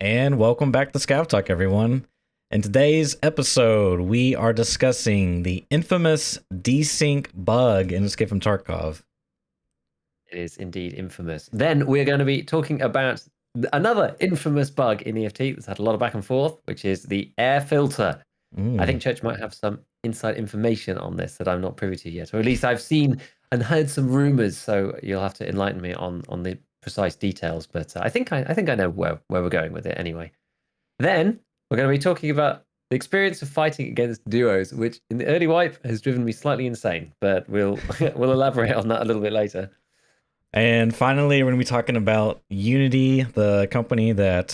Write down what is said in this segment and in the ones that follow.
And welcome back to ScavTalk, everyone. In today's episode, we are discussing the infamous desync bug in Escape from Tarkov. It is indeed infamous. Then we're going to be talking about another infamous bug in EFT that's had a lot of back and forth, which is the air filter. I think Church might have some inside information on this that I'm not privy to yet, or at least I've seen and heard some rumors. So you'll have to enlighten me on the precise details. But I think I know where we're going with it anyway. Then we're going to be talking about the experience of fighting against duos, which in the early wipe has driven me slightly insane. But we'll elaborate on that a little bit later. And finally, we're going to be talking about Unity, the company that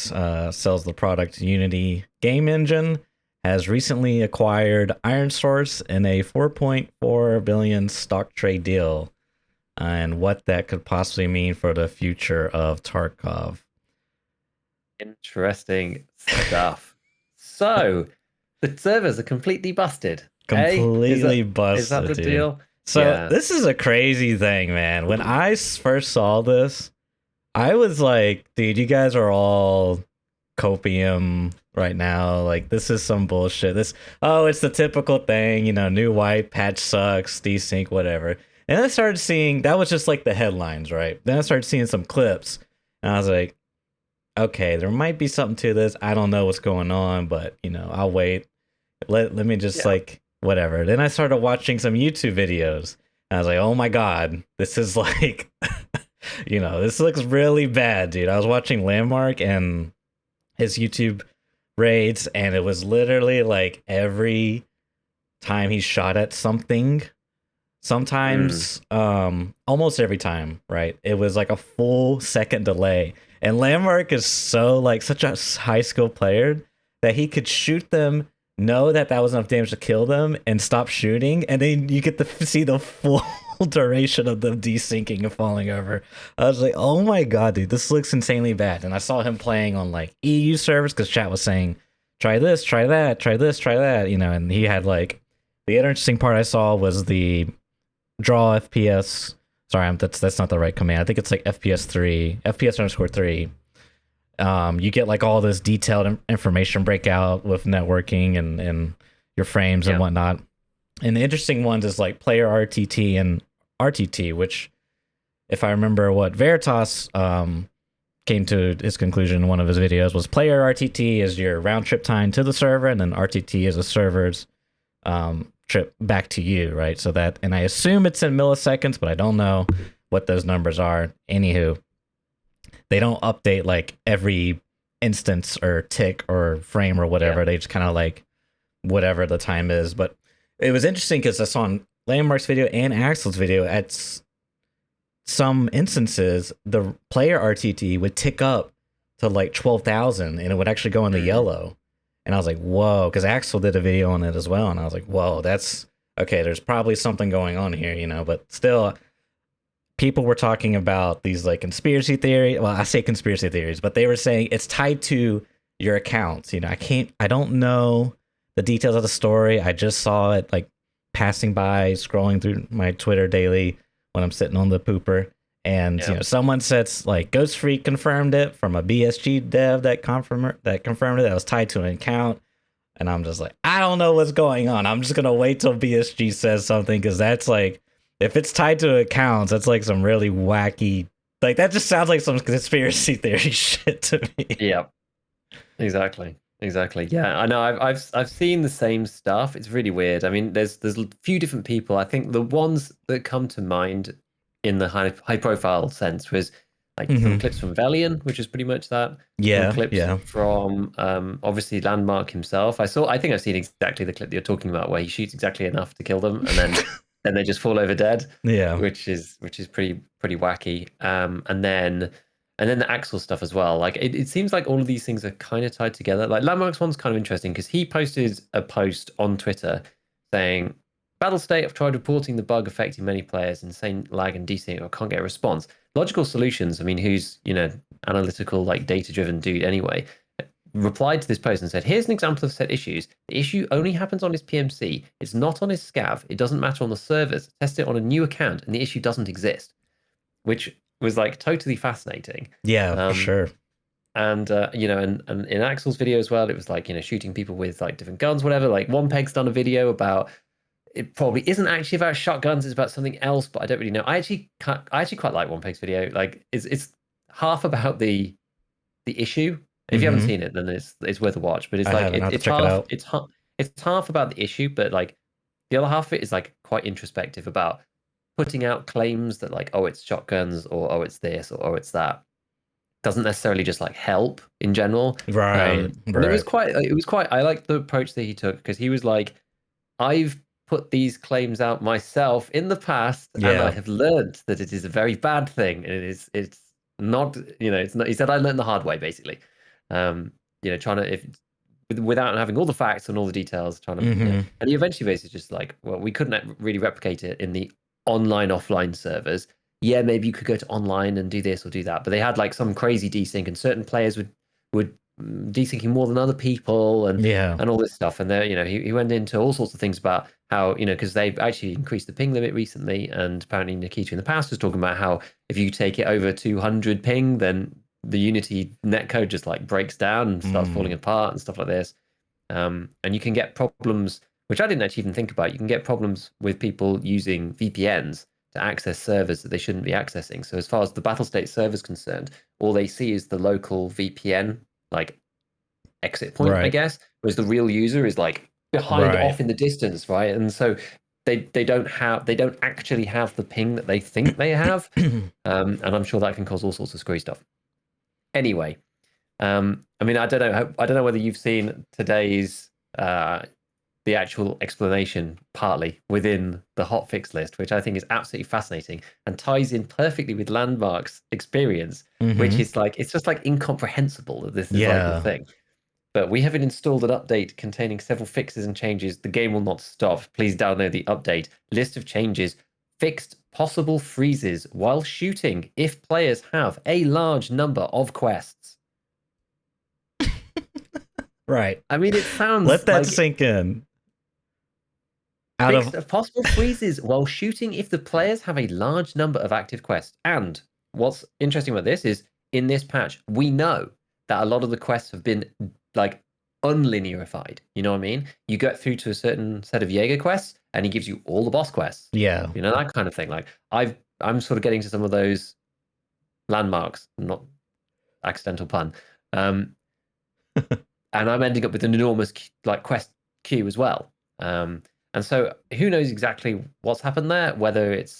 sells the product Unity Game Engine, has recently acquired IronSource in a 4.4 billion stock trade deal, and what that could possibly mean for the future of Tarkov. Interesting stuff. So the servers are completely busted. Completely busted, is that the dude. deal? So this is a crazy thing, man. When I first saw this, I was like, dude, you guys are all copium right now. Like, this is some bullshit. It's the typical thing, new wipe, patch sucks, desync, whatever. And I started seeing, that was just like the headlines, right? Then I started seeing some clips, and I was like, okay, there might be something to this. I don't know what's going on, but, I'll wait. Let me just whatever. Then I started watching some YouTube videos, and I was like, oh my god, this is like, this looks really bad, dude. I was watching Landmark and his YouTube raids, and it was literally like every time he shot at something, sometimes, almost every time, right? It was like a full second delay. And Landmark is such a high skill player that he could shoot them, know that was enough damage to kill them, and stop shooting, and then you get to see the full duration of them desyncing and falling over. I was like, oh my god, dude, this looks insanely bad. And I saw him playing on like EU servers because chat was saying, try this, try that, try this, try that, and he had like, the interesting part I saw was the draw FPS. Sorry, that's not the right command. I think it's like FPS_3. You get like all this detailed information breakout with networking and your frames and whatnot. And the interesting ones is like player RTT and RTT, which, if I remember what Veritas came to his conclusion in one of his videos, was player RTT is your round trip time to the server, and then RTT is a server's trip back to you, right? So that, and I assume it's in milliseconds, but I don't know what those numbers are. Anywho, they don't update like every instance or tick or frame or whatever. They just kind of like whatever the time is. But it was interesting because I saw on Landmark's video and Axel's video, at some instances, the player RTT would tick up to like 12,000 and it would actually go in the yellow. And I was like, whoa, because Axel did a video on it as well. And I was like, whoa, that's okay. There's probably something going on here, but still, people were talking about these like conspiracy theory. Well, I say conspiracy theories, but they were saying it's tied to your accounts. I don't know the details of the story. I just saw it like passing by, scrolling through my Twitter daily when I'm sitting on the pooper. And someone said like Ghost Freak confirmed it from a BSG dev that confirmed it. That was tied to an account. And I'm just like, I don't know what's going on. I'm just gonna wait till BSG says something, because that's like, if it's tied to accounts, that's like some really wacky, like that just sounds like some conspiracy theory shit to me. Yeah, exactly. Yeah, I know. I've seen the same stuff. It's really weird. I mean, there's a few different people. I think the ones that come to mind in the high profile sense was like some clips from Valiant, which is pretty much that. Yeah, some clips from obviously Landmark himself. I think I've seen exactly the clip that you're talking about, where he shoots exactly enough to kill them, and then then they just fall over dead. Yeah, which is pretty wacky. And then the Axel stuff as well. Like it seems like all of these things are kind of tied together. Like Landmark's one's kind of interesting because he posted a post on Twitter saying, Battle State, I've tried reporting the bug affecting many players, insane lag and desync, I can't get a response. Logical Solutions, I mean, who's, analytical, like data-driven dude anyway, replied to this post and said, here's an example of set issues. The issue only happens on his PMC. It's not on his scav. It doesn't matter on the servers. Test it on a new account and the issue doesn't exist, which was like totally fascinating. Yeah, for sure. and and in Axel's video as well, it was like shooting people with like different guns, whatever. Like One Peg's done a video about it. Probably isn't actually about shotguns; it's about something else. But I don't really know. I actually quite like One Peg's video. Like it's half about the issue. If you haven't seen it, then it's worth a watch. But it's like it's half it's half about the issue, but like the other half of it is like quite introspective about putting out claims that like, oh, it's shotguns, or oh, it's this, or oh, it's that. Doesn't necessarily just like help in general. Right. And it was quite I like the approach that he took, because he was like, I've put these claims out myself in the past, and I have learned that it is a very bad thing. And it's not, it's not, he said, I learned the hard way, basically. Trying to, without having all the facts and all the details, trying to, and he eventually basically just like, well, we couldn't really replicate it in the online offline servers. Yeah, maybe you could go to online and do this or do that, but they had like some crazy desync, and certain players would desyncing more than other people, and all this stuff. And there, he went into all sorts of things about how, because they've actually increased the ping limit recently, and apparently Nikita in the past was talking about how if you take it over 200 ping, then the Unity netcode just like breaks down and starts falling apart and stuff like this. And you can get problems, which I didn't actually even think about. You can get problems with people using VPNs to access servers that they shouldn't be accessing. So as far as the Battlestate server is concerned, all they see is the local VPN like exit point, I guess, whereas the real user is like behind off in the distance, right? And so they don't actually have the ping that they think they have. And I'm sure that can cause all sorts of screwy stuff. Anyway, I mean, I don't know whether you've seen today's the actual explanation partly within the hotfix list, which I think is absolutely fascinating and ties in perfectly with Landmark's experience, which is like, it's just like incomprehensible that this is like the thing. But we have installed an update containing several fixes and changes. The game will not stop. Please download the update. List of changes. Fixed possible freezes while shooting if players have a large number of quests. Right. I mean, it sounds Let that sink in. Fixed possible freezes while shooting if the players have a large number of active quests. And what's interesting about this is, in this patch, we know that a lot of the quests have been like unlinearified. You know what I mean? You get through to a certain set of Jaeger quests, and he gives you all the boss quests. Yeah. That kind of thing. Like I'm sort of getting to some of those landmarks, not accidental pun. And I'm ending up with an enormous like quest queue as well. And so who knows exactly what's happened there, whether it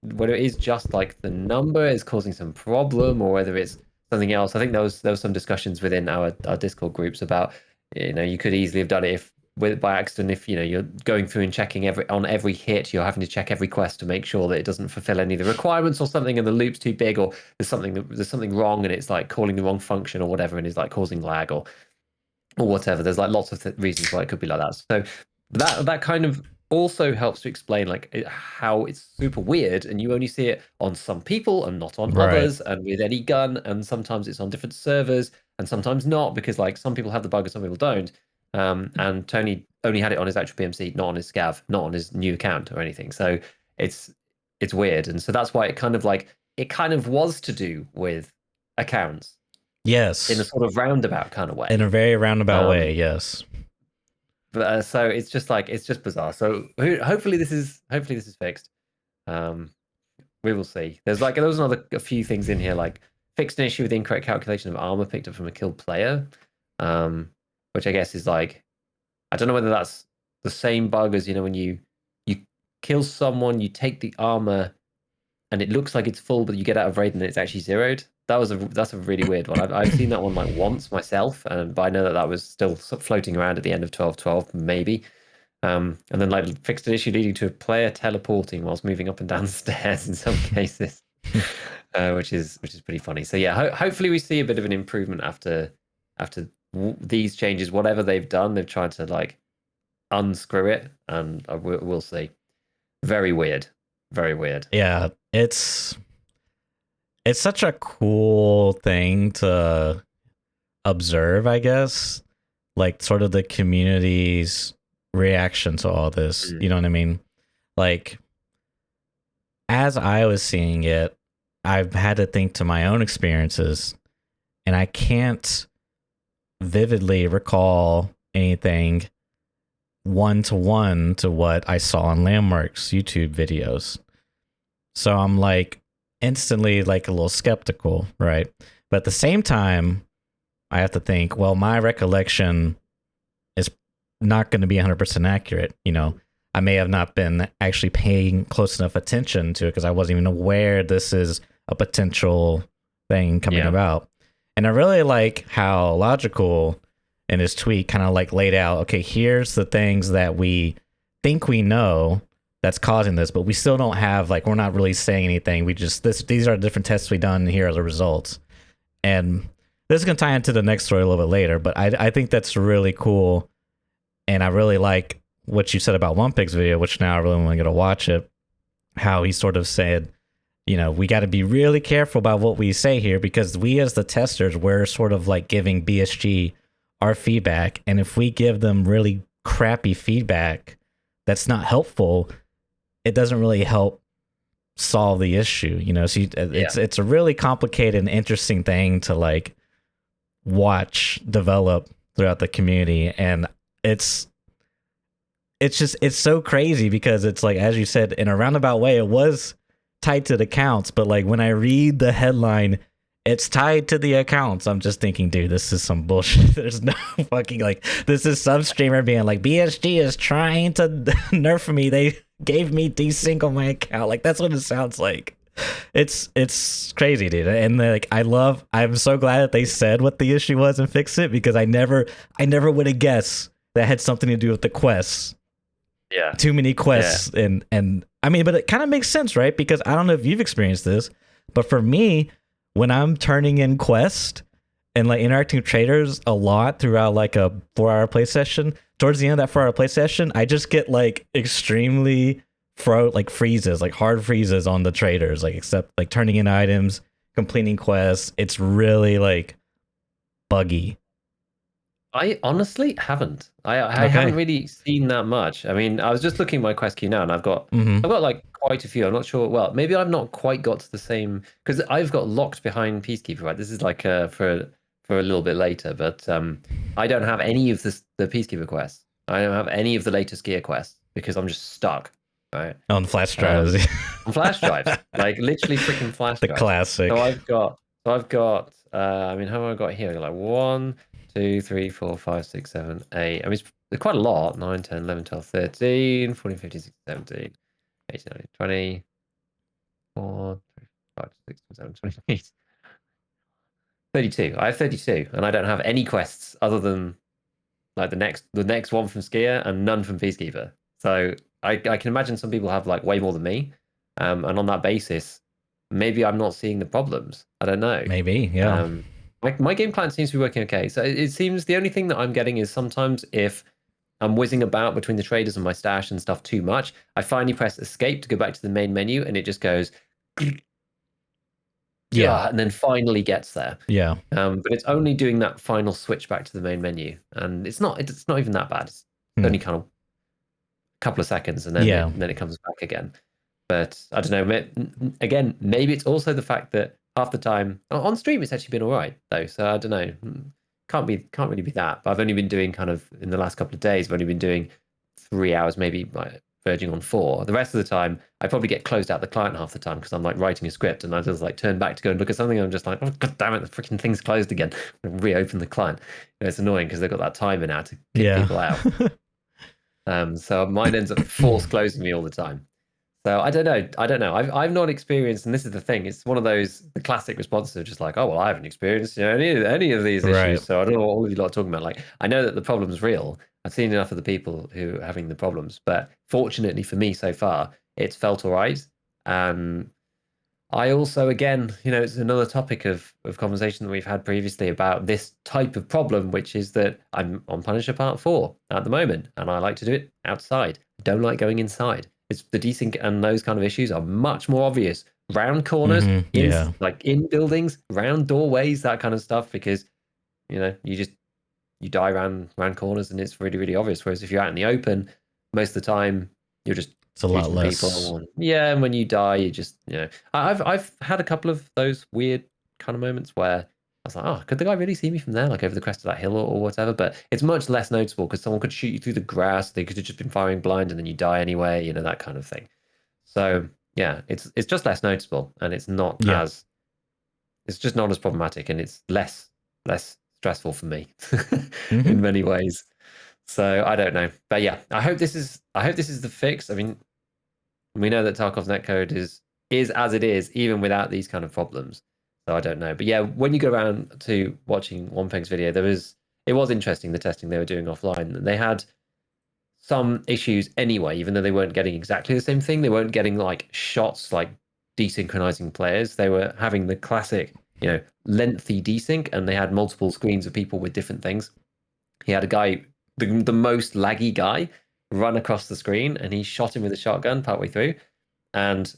is just like the number is causing some problem, or whether it's something else. I think there was some discussions within our Discord groups about, you could easily have done it by accident, if you're going through and checking on every hit, you're having to check every quest to make sure that it doesn't fulfill any of the requirements or something, and the loop's too big, or there's something wrong and it's like calling the wrong function or whatever, and it's like causing lag or whatever. There's like lots of reasons why it could be like that. So that kind of also helps to explain like how it's super weird, and you only see it on some people and not on others, and with any gun, and sometimes it's on different servers and sometimes not, because like some people have the bug and some people don't. And Tony only had it on his actual PMC, not on his scav, not on his new account or anything. So it's weird, and so that's why it kind of was to do with accounts. Yes. In a sort of roundabout kind of way. In a very roundabout way, yes. But so it's just bizarre. So hopefully this is fixed. We will see. There was a few things in here, like fixed an issue with incorrect calculation of armor picked up from a killed player, which I guess is like, I don't know whether that's the same bug as when you kill someone, you take the armor, and it looks like it's full, but you get out of raid and it's actually zeroed. That's a really weird one. I've seen that one like once myself, but I know that was still floating around at the end of 12.12, maybe. And then like fixed an issue leading to a player teleporting whilst moving up and down stairs in some cases, which is pretty funny. So yeah, hopefully we see a bit of an improvement after these changes. Whatever they've done, they've tried to like unscrew it, and we'll see. Very weird. Very weird. Yeah, it's such a cool thing to observe, I guess, like sort of the community's reaction to all this. You know what I mean? Like, as I was seeing it, I've had to think to my own experiences, and I can't vividly recall anything one-to-one to what I saw on Landmark's YouTube videos. So I'm like instantly like a little skeptical, right? But at the same time, I have to think, well, my recollection is not going to be 100% accurate. You know, I may have not been actually paying close enough attention to it because I wasn't even aware this is a potential thing coming about. And I really like how Logical in his tweet kind of like laid out, okay, here's the things that we think we know that's causing this, but we still don't have, like, we're not really saying anything. We just, these are the different tests we've done, and here are the results. And this is going to tie into the next story a little bit later, but I think that's really cool. And I really like what you said about OnePig's video, which now I really want to get to watch it, how he sort of said, you know, we got to be really careful about what we say here, because we as the testers, we're sort of like giving BSG our feedback. And if we give them really crappy feedback that's not helpful, it doesn't really help solve the issue, you know. So it's a really complicated and interesting thing to like watch develop throughout the community. And it's so crazy because it's like, as you said, in a roundabout way, it was tied to the accounts, but like when I read the headline, it's tied to the accounts, I'm just thinking, dude, this is some bullshit. There's no fucking, like, this is some streamer being like, BSG is trying to nerf me. They gave me desync on my account. Like, that's what it sounds like. It's crazy, dude. And like, I'm so glad that they said what the issue was and fixed it, because I never would have guessed that had something to do with the quests. Yeah. Too many quests. Yeah. And I mean, but it kind of makes sense, right? Because I don't know if you've experienced this, but for me, when I'm turning in quests and like interacting with traders a lot throughout like a 4-hour play session, towards the end of that 4-hour play session, I just get like extremely freezes, like hard freezes on the traders, like, except like turning in items, completing quests. It's really like buggy. I honestly haven't. I haven't really seen that much. I mean, I was just looking at my quest queue now, and I've got like quite a few. I'm not sure. Well, maybe I've not quite got to the same, because I've got locked behind Peacekeeper. Right, this is like for a little bit later, but I don't have any of the Peacekeeper quests. I don't have any of the latest gear quests because I'm just stuck. Right, on flash drives. On flash drives, like literally freaking flash drives. The classic. So I've got. I mean, how have I got here? Like 1, 2, 3, 4, 5, 6, 7, 8. I mean, it's quite a lot. 9, 10, 11, 12, 13, 14, 15, 16, 17, 18, 19, 20, 4, 5, 6, 7, 28, 32. I have 32, and I don't have any quests other than like the next one from Skier and none from Peacekeeper. So I can imagine some people have like way more than me, and on that basis, maybe I'm not seeing the problems. I don't know. Maybe, yeah. My game client seems to be working okay. So it seems the only thing that I'm getting is sometimes if I'm whizzing about between the traders and my stash and stuff too much, I finally press escape to go back to the main menu, and it just goes, yeah, and then finally gets there. Yeah. But it's only doing that final switch back to the main menu, and it's not even that bad. It's only kind of a couple of seconds, and then then it comes back again. But I don't know. Again, maybe it's also the fact that half the time on stream it's actually been all right though. So I don't know. Can't really be that. But I've only been doing kind of in the last couple of days. I've only been doing 3 hours, maybe like verging on 4. The rest of the time, I probably get closed out the client half the time because I'm like writing a script, and I just like turn back to go and look at something. And I'm just like, oh god damn it, the freaking thing's closed again. And reopen the client. You know, it's annoying because they've got that timer now to kick people out. So mine ends up force closing me all the time. So I don't know. I've not experienced, and this is the thing. It's one of those the classic responses of just like, oh well, I haven't experienced any of these issues, so I don't know what all of you lot are talking about. Like, I know that the problem's real. I've seen enough of the people who are having the problems, but fortunately for me so far, it's felt all right. I also, again, it's another topic of conversation that we've had previously about this type of problem, which is that I'm on Punisher Part 4 at the moment, and I like to do it outside. Don't like going inside. It's the desync and those kind of issues are much more obvious round corners, like in buildings, round doorways, that kind of stuff, because you die around corners and it's really, really obvious. Whereas if you're out in the open, most of the time you're just it's a lot less. And when you die, you just I've had a couple of those weird kind of moments where I was like, oh, could the guy really see me from there, like over the crest of that hill or whatever? But it's much less noticeable because someone could shoot you through the grass. They could have just been firing blind and then you die anyway, you know, that kind of thing. So yeah, it's just less noticeable and it's not Yeah. as it's just not as problematic and it's less stressful for me in many ways. So I don't know, but yeah, I hope this is the fix. I mean, we know that Tarkov's netcode is as it is, even without these kind of problems. So I don't know, but yeah, when you go around to watching One video, it was interesting the testing they were doing offline. They had some issues anyway, even though they weren't getting exactly the same thing. They weren't getting like shots like desynchronizing players. They were having the classic, you know, lengthy desync, and they had multiple screens of people with different things. He had a guy, the most laggy guy, run across the screen, and he shot him with a shotgun partway through. And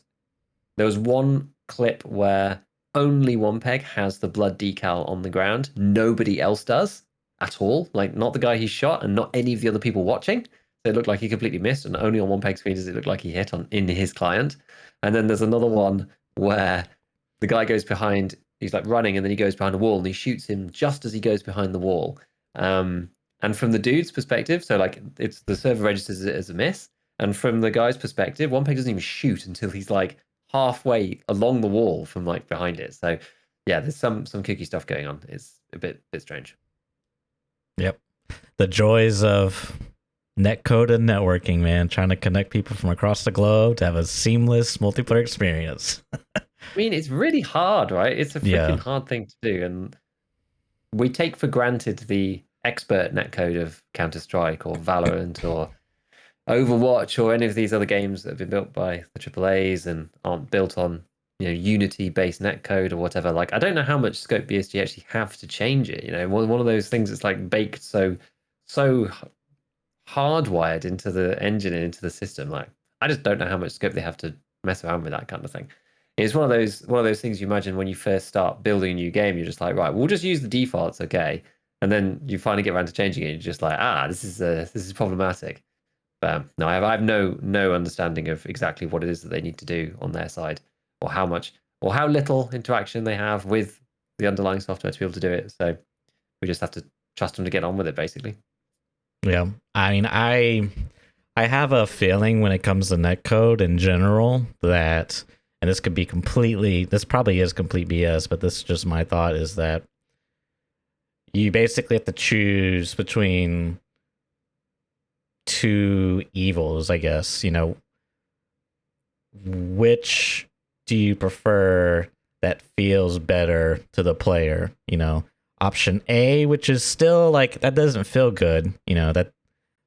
there was one clip where only one peg has the blood decal on the ground. Nobody else does at all. Like not the guy he shot, and not any of the other people watching. So it looked like he completely missed, and only on one peg screen does it look like he hit in his client. And then there's another one where the guy goes behind. He's like running, and then he goes behind a wall, and he shoots him just as he goes behind the wall. And from the dude's perspective, so like it's the server registers it as a miss, and from the guy's perspective, one peg doesn't even shoot until he's like halfway along the wall from like behind it. So yeah, there's some kooky stuff going on. It's a bit strange. Yep. The joys of netcode and networking, man, trying to connect people from across the globe to have a seamless multiplayer experience. I mean, it's really hard, right? It's a freaking hard thing to do. And we take for granted the expert netcode of Counter-Strike or Valorant or Overwatch or any of these other games that have been built by the AAAs and aren't built on, you know, Unity-based netcode or whatever. Like, I don't know how much scope BSG actually have to change it. You know, one of those things that's like baked so hardwired into the engine and into the system. Like, I just don't know how much scope they have to mess around with that kind of thing. It's one of those things you imagine when you first start building a new game. You're just like, right, we'll just use the defaults, okay, and then you finally get around to changing it. You're just like, this is problematic. But no, I have no understanding of exactly what it is that they need to do on their side, or how much, or how little interaction they have with the underlying software to be able to do it. So we just have to trust them to get on with it, basically. Yeah, I mean, I have a feeling when it comes to netcode in general that, and this probably is complete BS, but this is just my thought, is that you basically have to choose between two evils, I guess. You know, which do you prefer that feels better to the player? You know, option A, which is still like, that doesn't feel good, you know, that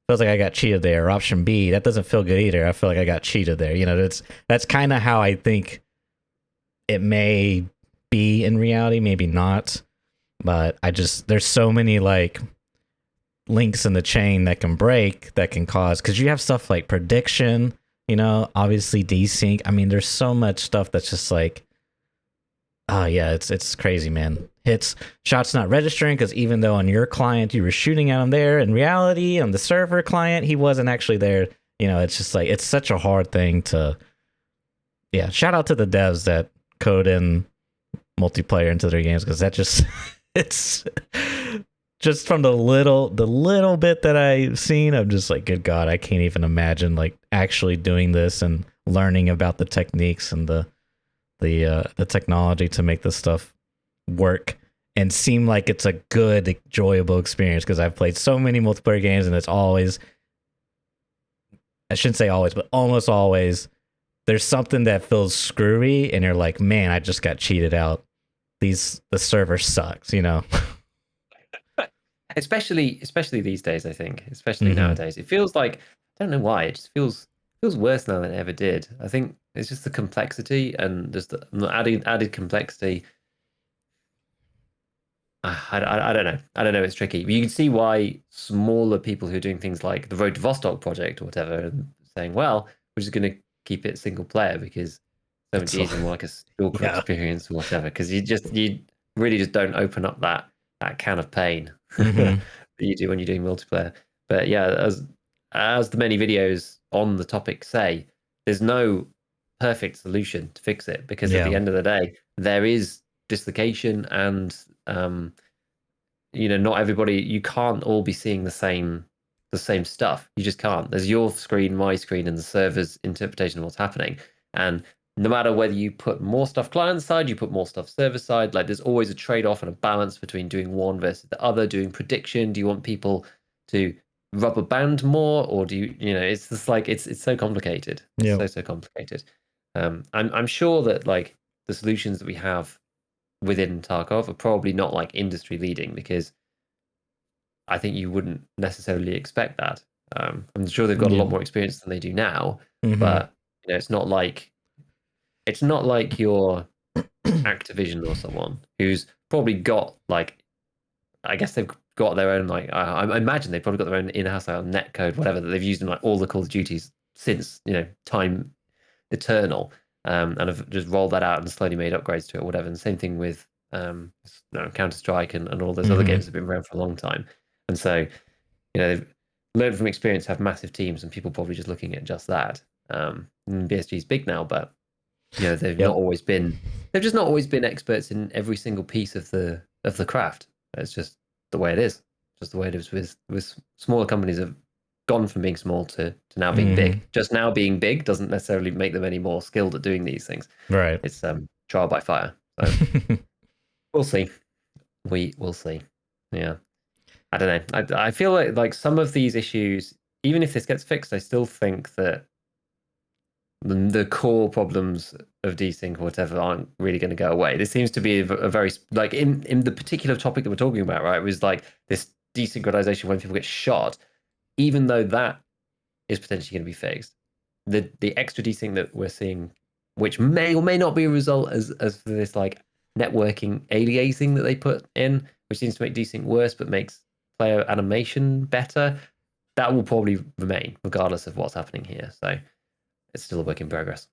feels like I got cheated there. Or option B, that doesn't feel good either, I feel like I got cheated there. You know, that's kind of how I think it may be in reality, maybe not. But there's so many like links in the chain that can break, that can cause, because you have stuff like prediction, you know, obviously desync. I mean, there's so much stuff that's just like, oh yeah, it's crazy, man. Shots not registering because even though on your client you were shooting at him there, in reality on the server client he wasn't actually there. You know, it's just like, it's such a hard thing to. Yeah, shout out to the devs that code in multiplayer into their games, because that just it's just from the little bit that I've seen, I'm just like, good God, I can't even imagine like actually doing this and learning about the techniques and the technology to make this stuff work and seem like it's a good, enjoyable experience. Because I've played so many multiplayer games, and it's always, I shouldn't say always, but almost always, there's something that feels screwy, and you're like, man, I just got cheated out. The server sucks, you know. Especially these days, I think. Especially nowadays, it feels like, I don't know why, it just feels worse now than it ever did. I think it's just the complexity and just the added complexity. I don't know. I don't know. It's tricky. But you can see why smaller people who are doing things like the Road to Vostok project or whatever, and saying, well, we're just going to keep it single player because so much easier, more like a stalker experience or whatever. Because you really just don't open up that can of pain that you do when you're doing multiplayer. But yeah, as the many videos on the topic say, there's no perfect solution to fix it, because at the end of the day, there is dislocation and not everybody, you can't all be seeing the same stuff. You just can't. There's your screen, my screen, and the server's interpretation of what's happening. And no matter whether you put more stuff client side, you put more stuff server side, like there's always a trade-off and a balance between doing one versus the other. Doing prediction, do you want people to rubber band more, or do you it's just like it's so complicated. It's so complicated. I'm sure that like the solutions that we have within Tarkov are probably not like industry leading, because I think you wouldn't necessarily expect that. I'm sure they've got a lot more experience than they do now, but it's not like your Activision or someone who's probably got like, I guess they've got their own like, I imagine they've probably got their own in-house like, netcode, whatever, that they've used in like all the Call of Duties since time eternal, and have just rolled that out and slowly made upgrades to it or whatever. And the same thing with Counter-Strike and all those other games that have been around for a long time. And so, they've learned from experience, have massive teams, and people probably just looking at just that. BSG is big now, but they've not always been. They've just not always been experts in every single piece of the craft. It's just the way it is. Just the way it is with smaller companies have gone from being small to now being big. Just now being big doesn't necessarily make them any more skilled at doing these things. Right. It's trial by fire. So we'll see. We will see. Yeah. I don't know. I feel like some of these issues, even if this gets fixed, I still think that the core problems of desync or whatever aren't really going to go away. This seems to be a very, like in the particular topic that we're talking about, right? It was like this desynchronization when people get shot, even though that is potentially going to be fixed. The extra desync that we're seeing, which may or may not be a result as for this like networking aliasing that they put in, which seems to make desync worse but makes player animation better, that will probably remain regardless of what's happening here. So it's still a work in progress.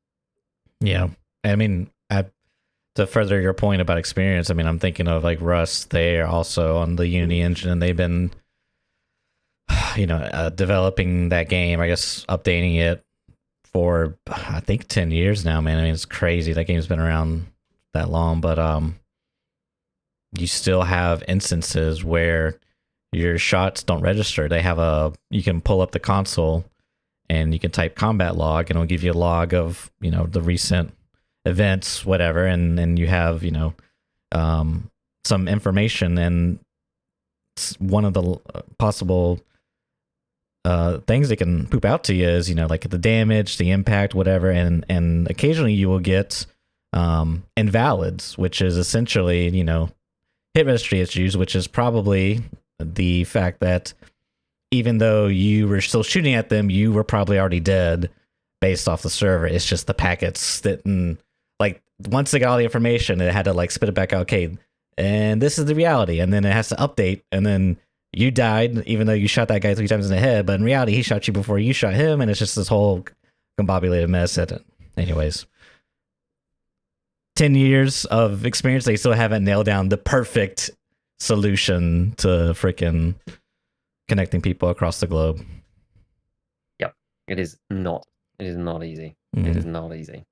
Yeah. I mean, to further your point about experience, I mean, I'm thinking of like Rust. They are also on the Unity engine, and they've been, developing that game, I guess, updating it for, I think, 10 years now, man. I mean, it's crazy. That game's been around that long, but you still have instances where your shots don't register. They have you can pull up the console and you can type combat log, and it'll give you a log of, the recent events, whatever. And then you have, some information, and one of the possible things that can poop out to you is, like the damage, the impact, whatever. And occasionally you will get invalids, which is essentially, hit registry issues, which is probably the fact that even though you were still shooting at them, you were probably already dead based off the server. It's just the packets that, like, once they got all the information, it had to like spit it back out. Okay, and this is the reality, and then it has to update, and then you died even though you shot that guy 3 times in the head, but in reality he shot you before you shot him, and it's just this whole combobulated mess. Anyways, 10 years of experience, they still haven't nailed down the perfect solution to freaking connecting people across the globe. Yep, it is not easy. It is not easy.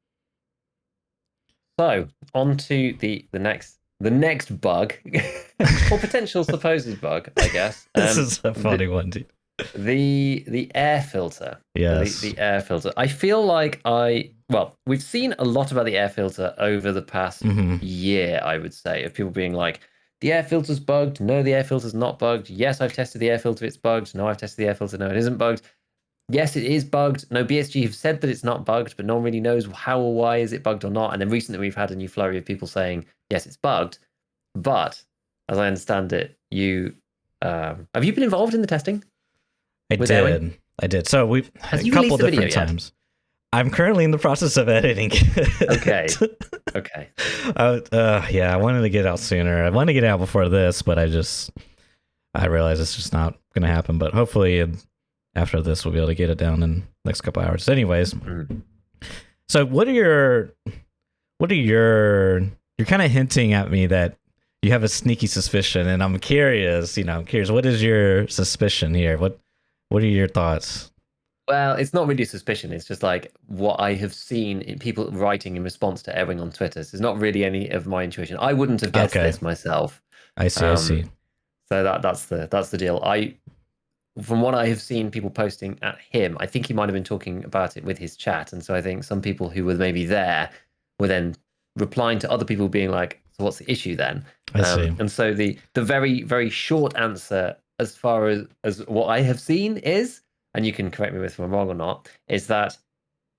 So on to the next bug, or potential supposed bug, I guess. This is a funny one, dude. The air filter. Yes. The air filter. I feel like we've seen a lot about the air filter over the past year, I would say, of people being like, the air filter's bugged. No, the air filter's not bugged. Yes, I've tested the air filter. It's bugged. No, I've tested the air filter. No, it isn't bugged. Yes, it is bugged. No, BSG have said that it's not bugged, but no one really knows how or why is it bugged or not. And then recently we've had a new flurry of people saying, yes, it's bugged. But as I understand it, have you been involved in the testing? I did. So we've a couple different times. I'm currently in the process of editing. Okay. Yeah, I wanted to get it out sooner. I wanted to get it out before this, but I realize it's just not going to happen. But hopefully after this, we'll be able to get it down in the next couple hours. Anyways, so you're kind of hinting at me that you have a sneaky suspicion, and I'm curious, what is your suspicion here? What are your thoughts? Well, it's not really a suspicion. It's just like what I have seen in people writing in response to Ewing on Twitter. So it's not really any of my intuition. I wouldn't have guessed Okay, this myself. I see. I see. So that's the deal. From what I have seen people posting at him, I think he might have been talking about it with his chat. And so I think some people who were maybe there were then replying to other people being like, so what's the issue then? I see. And so the very, very short answer, as far as what I have seen is, and you can correct me if I'm wrong or not, is that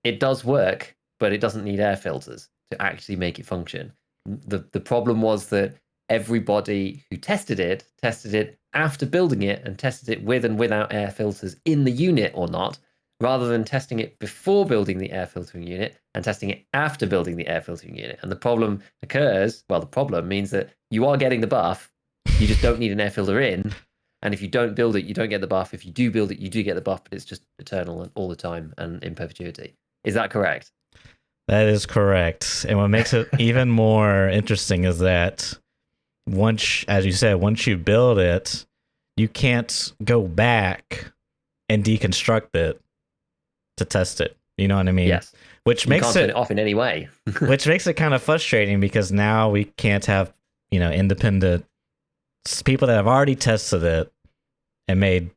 it does work, but it doesn't need air filters to actually make it function. The problem was that everybody who tested it after building it and tested it with and without air filters in the unit or not, rather than testing it before building the air filtering unit and testing it after building the air filtering unit. And the problem occurs, well, the problem means that you are getting the buff, you just don't need an air filter in. And if you don't build it, you don't get the buff. If you do build it, you do get the buff, but it's just eternal and all the time and in perpetuity. Is that correct? That is correct. And what makes it even more interesting is that once, as you said, once you build it, you can't go back and deconstruct it to test it. You know what I mean? Yes. Which you makes can't turn it off in any way. which makes it kind of frustrating because now we can't have, independent people that have already tested it and made,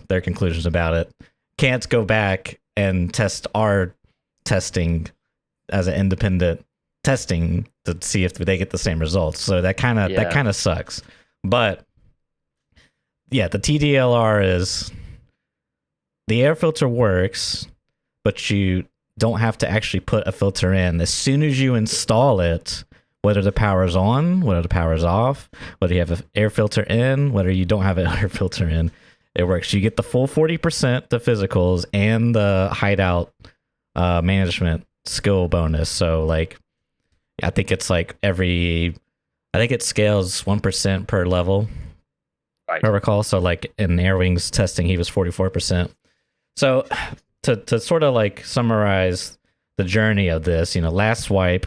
their conclusions about it can't go back and test our testing as an independent testing to see if they get the same results. So that kind of sucks. But yeah, the TDLR is the air filter works, but you don't have to actually put a filter in. As soon as you install it, whether the power is on, whether the power is off, whether you have an air filter in, whether you don't have an air filter in, it works. You get the full 40%, the physicals, and the hideout management skill bonus. So like, I think it's like I think it scales 1% per level. Right. I recall. So like in Airwing's testing, he was 44%. So to sort of like summarize the journey of this, last wipe,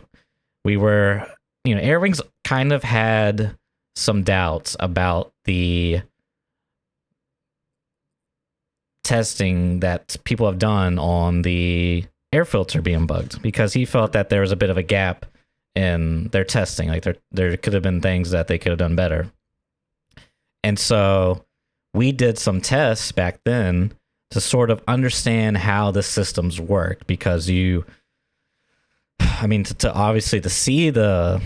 we were, Airwings kind of had some doubts about the testing that people have done on the air filter being bugged because he felt that there was a bit of a gap in their testing. Like there could have been things that they could have done better. And so we did some tests back then to sort of understand how the systems work because to obviously to see the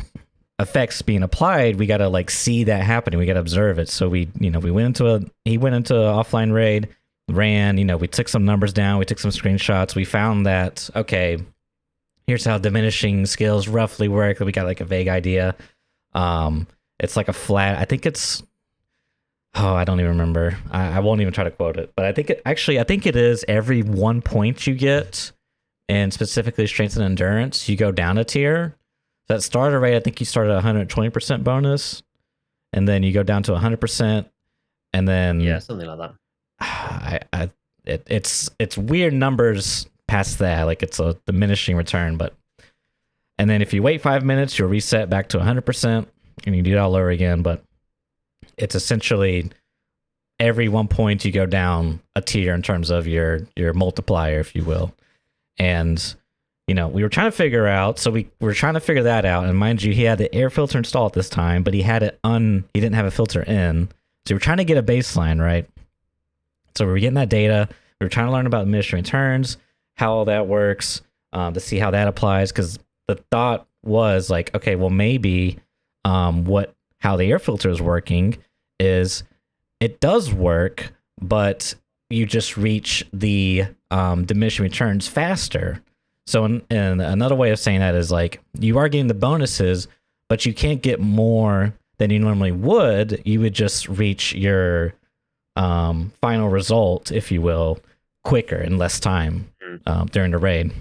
effects being applied, we got to like see that happening. We got to observe it. So he went into an offline raid, ran, we took some numbers down, we took some screenshots. We found that, okay, here's how diminishing scales roughly work. We got like a vague idea. It's like a flat, I think it's, I don't even remember. I won't even try to quote it, but I think it is every 1 point you get, and specifically strength and endurance, you go down a tier. So that starter rate, I think you start at 120% bonus, and then you go down to 100%, and then something like that. It's weird numbers past that, like it's a diminishing return, and then if you wait 5 minutes, you'll reset back to 100%, and you do it all over again, but it's essentially every 1 point you go down a tier in terms of your multiplier, if you will. And, we were trying to figure out, so we were trying to figure that out. And mind you, he had the air filter installed at this time, but he he didn't have a filter in. So we were trying to get a baseline, right? So we were getting that data. We were trying to learn about mission returns, how all that works, to see how that applies. Because the thought was like, okay, well, maybe how the air filter is working is it does work, but you just reach the diminishing returns faster. So in another way of saying that is like you are getting the bonuses, but you can't get more than you normally would. You would just reach your final result, if you will, quicker in less time during the raid.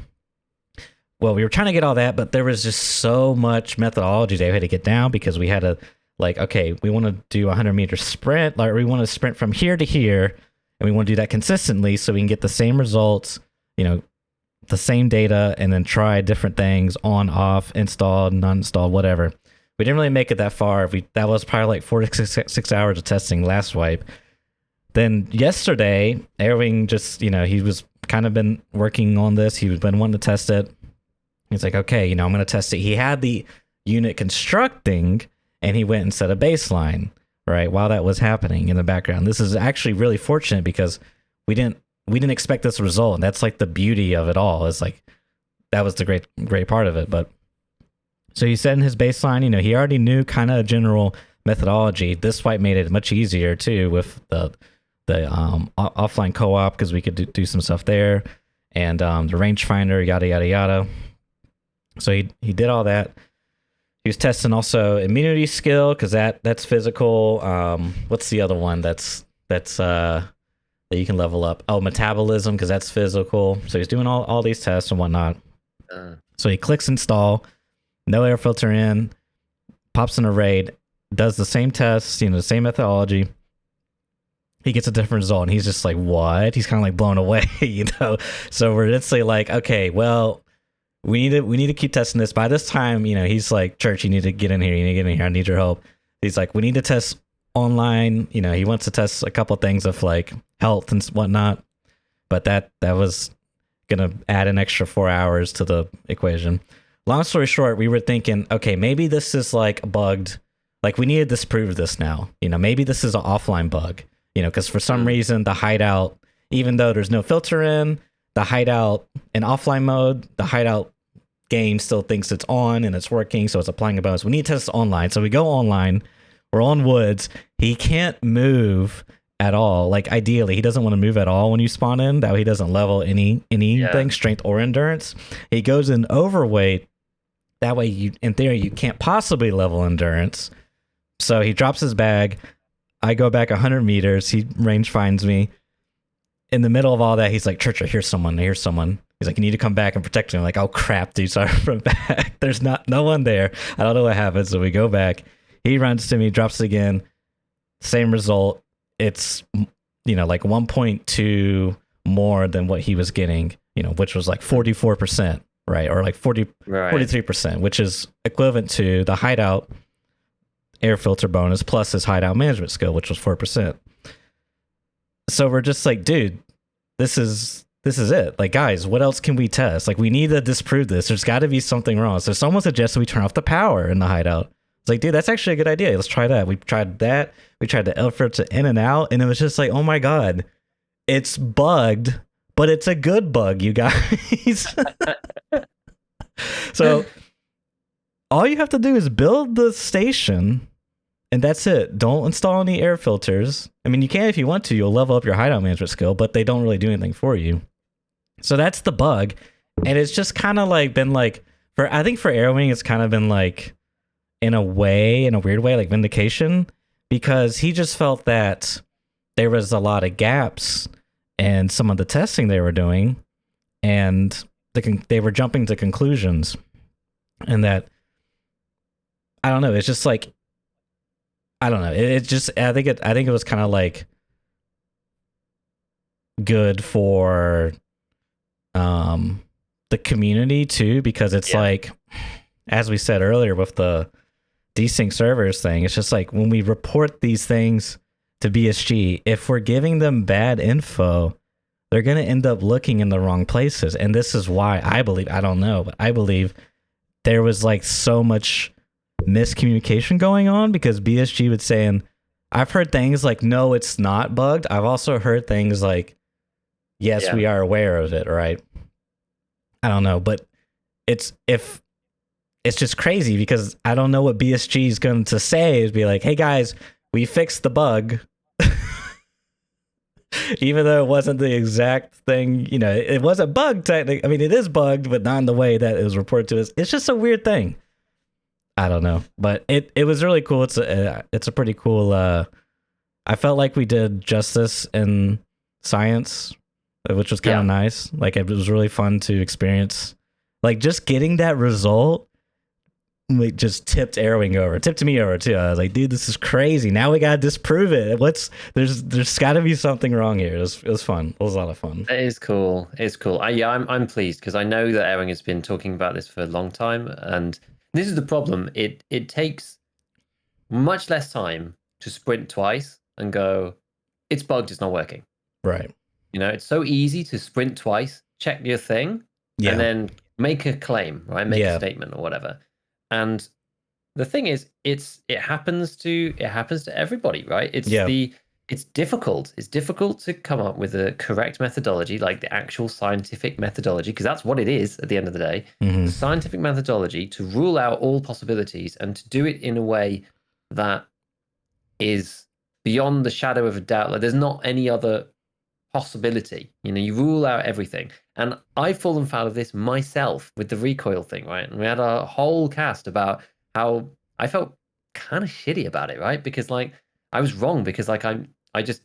Well, we were trying to get all that, but there was just so much methodology that we had to get down because we had to like, okay, we want to do a 100-meter sprint, like we want to sprint from here to here, and we want to do that consistently so we can get the same results, the same data, and then try different things on, off, installed, non-installed, whatever. We didn't really make it that far. That was probably like 4 to 6 hours of testing last wipe. Then yesterday, Airwing just, he was kind of been working on this. He's been wanting to test it. He's like, okay, I'm going to test it. He had the unit constructing, and he went and set a baseline, right, while that was happening in the background. This is actually really fortunate because we didn't expect this result, and that's like the beauty of it all. It's like that was the great part of it. But so he set in his baseline. He already knew kind of general methodology. This wipe made it much easier too with the offline co-op, because we could do some stuff there, and the rangefinder, yada yada yada. So he did all that. He was testing also immunity skill, because that's physical. What's the other one that's that you can level up? Oh, metabolism, because that's physical. So he's doing all these tests and whatnot. So he clicks install, no air filter in, pops in a raid, does the same tests, the same methodology. He gets a different result, and he's just like, what? He's kind of like blown away, So we're instantly like, okay, well, we need to keep testing this. By this time, he's like, Church, you need to get in here. You need to get in here. I need your help. He's like, we need to test online. He wants to test a couple things of like health and whatnot, but that was gonna add an extra 4 hours to the equation. Long story short, we were thinking, okay, maybe this is like bugged. Like we need to disprove this now. Maybe this is an offline bug. Because for some reason the hideout, even though there's no filter in, the hideout in offline mode, the hideout game still thinks it's on and it's working, so it's applying a bonus. We need to test online. So we go online. We're on woods. He can't move at all. Like ideally, he doesn't want to move at all when you spawn in. That way he doesn't level anything, strength or endurance. He goes in overweight. That way, in theory, you can't possibly level endurance. So he drops his bag. I go back 100 meters. He range finds me. In the middle of all that, he's like, Church, I hear someone. He's like, you need to come back and protect me. I'm like, oh, crap, dude. So I run back. There's no one there. I don't know what happened. So we go back. He runs to me, drops it again. Same result. It's, like 1.2 more than what he was getting, which was like 44%, right? Or like 43%, which is equivalent to the hideout air filter bonus plus his hideout management skill, which was 4%. So we're just like, dude, this is it. Like, guys, what else can we test? Like, we need to disprove this. There's got to be something wrong. So someone suggested we turn off the power in the hideout. It's like, dude, that's actually a good idea. Let's try that. We tried that. We tried the air filter in and out, and it was just like, oh my god, it's bugged, but it's a good bug, you guys. So all you have to do is build the station. And that's it. Don't install any air filters. I mean, you can if you want to. You'll level up your hideout management skill, but they don't really do anything for you. So that's the bug. And it's just kind of like been like, I think for Arrowwing, it's kind of been like, in a weird way, like vindication, because he just felt that there was a lot of gaps in some of the testing they were doing, and they were jumping to conclusions. And that, I don't know, it's just like, I don't know. It just, I think it was kind of like good for the community too, because it's like, as we said earlier with the Desync servers thing, it's just like when we report these things to BSG, if we're giving them bad info, they're going to end up looking in the wrong places. And this is why I believe, I don't know, but I believe there was like so much miscommunication going on, because BSG was saying, I've heard things like, no, it's not bugged. I've also heard things like, yes, we are aware of it, right? I don't know, but it's just crazy, because I don't know what BSG is going to say, is be like, hey guys, we fixed the bug. Even though it wasn't the exact thing, it wasn't bugged technically. I mean, it is bugged, but not in the way that it was reported to us. It's just a weird thing. I don't know, but it was really cool. It's a pretty cool. I felt like we did justice in science, which was kind of nice. Like, it was really fun to experience. Like, just getting that result, like, just tipped me over too. I was like, dude, this is crazy. Now we gotta disprove it. There's got to be something wrong here. It was fun. It was a lot of fun. It is cool. It's cool. I'm pleased, because I know that Aaron has been talking about this for a long time, and this is the problem. It takes much less time to sprint twice and go, it's bugged, it's not working. Right. You know, it's so easy to sprint twice, check your thing, and then make a claim, right? Make a statement or whatever. And the thing is, it happens to everybody, right? It's difficult. It's difficult to come up with a correct methodology, like the actual scientific methodology, because that's what it is at the end of the day. The scientific methodology to rule out all possibilities and to do it in a way that is beyond the shadow of a doubt. Like there's not any other possibility. You know, you rule out everything. And I've fallen foul of this myself with the recoil thing, right? And we had a whole cast about how I felt kind of shitty about it, right? Because like I was wrong because like I just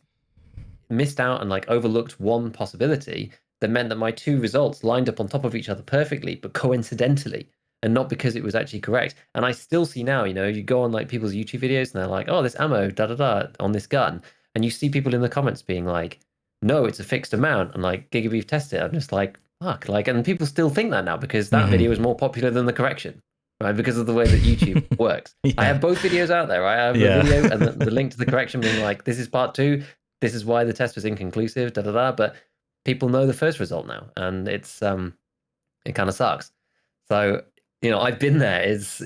missed out and like overlooked one possibility that meant that my two results lined up on top of each other perfectly, but coincidentally, and not because it was actually correct. And I still see now, you know, you go on like people's YouTube videos and they're like, oh, this ammo, da da da, on this gun. And you see people in the comments being like, no, it's a fixed amount. And like GigaBeef tested it. I'm just like, fuck. Like, and people still think that now because that video is more popular than the correction, right? Because of the way that YouTube works. I have both videos out there, right? I have the video and the link to the correction being like, this is part 2. This is why the test was inconclusive, da da da. But people know the first result now, and it's it kind of sucks. So you know, I've been there. It's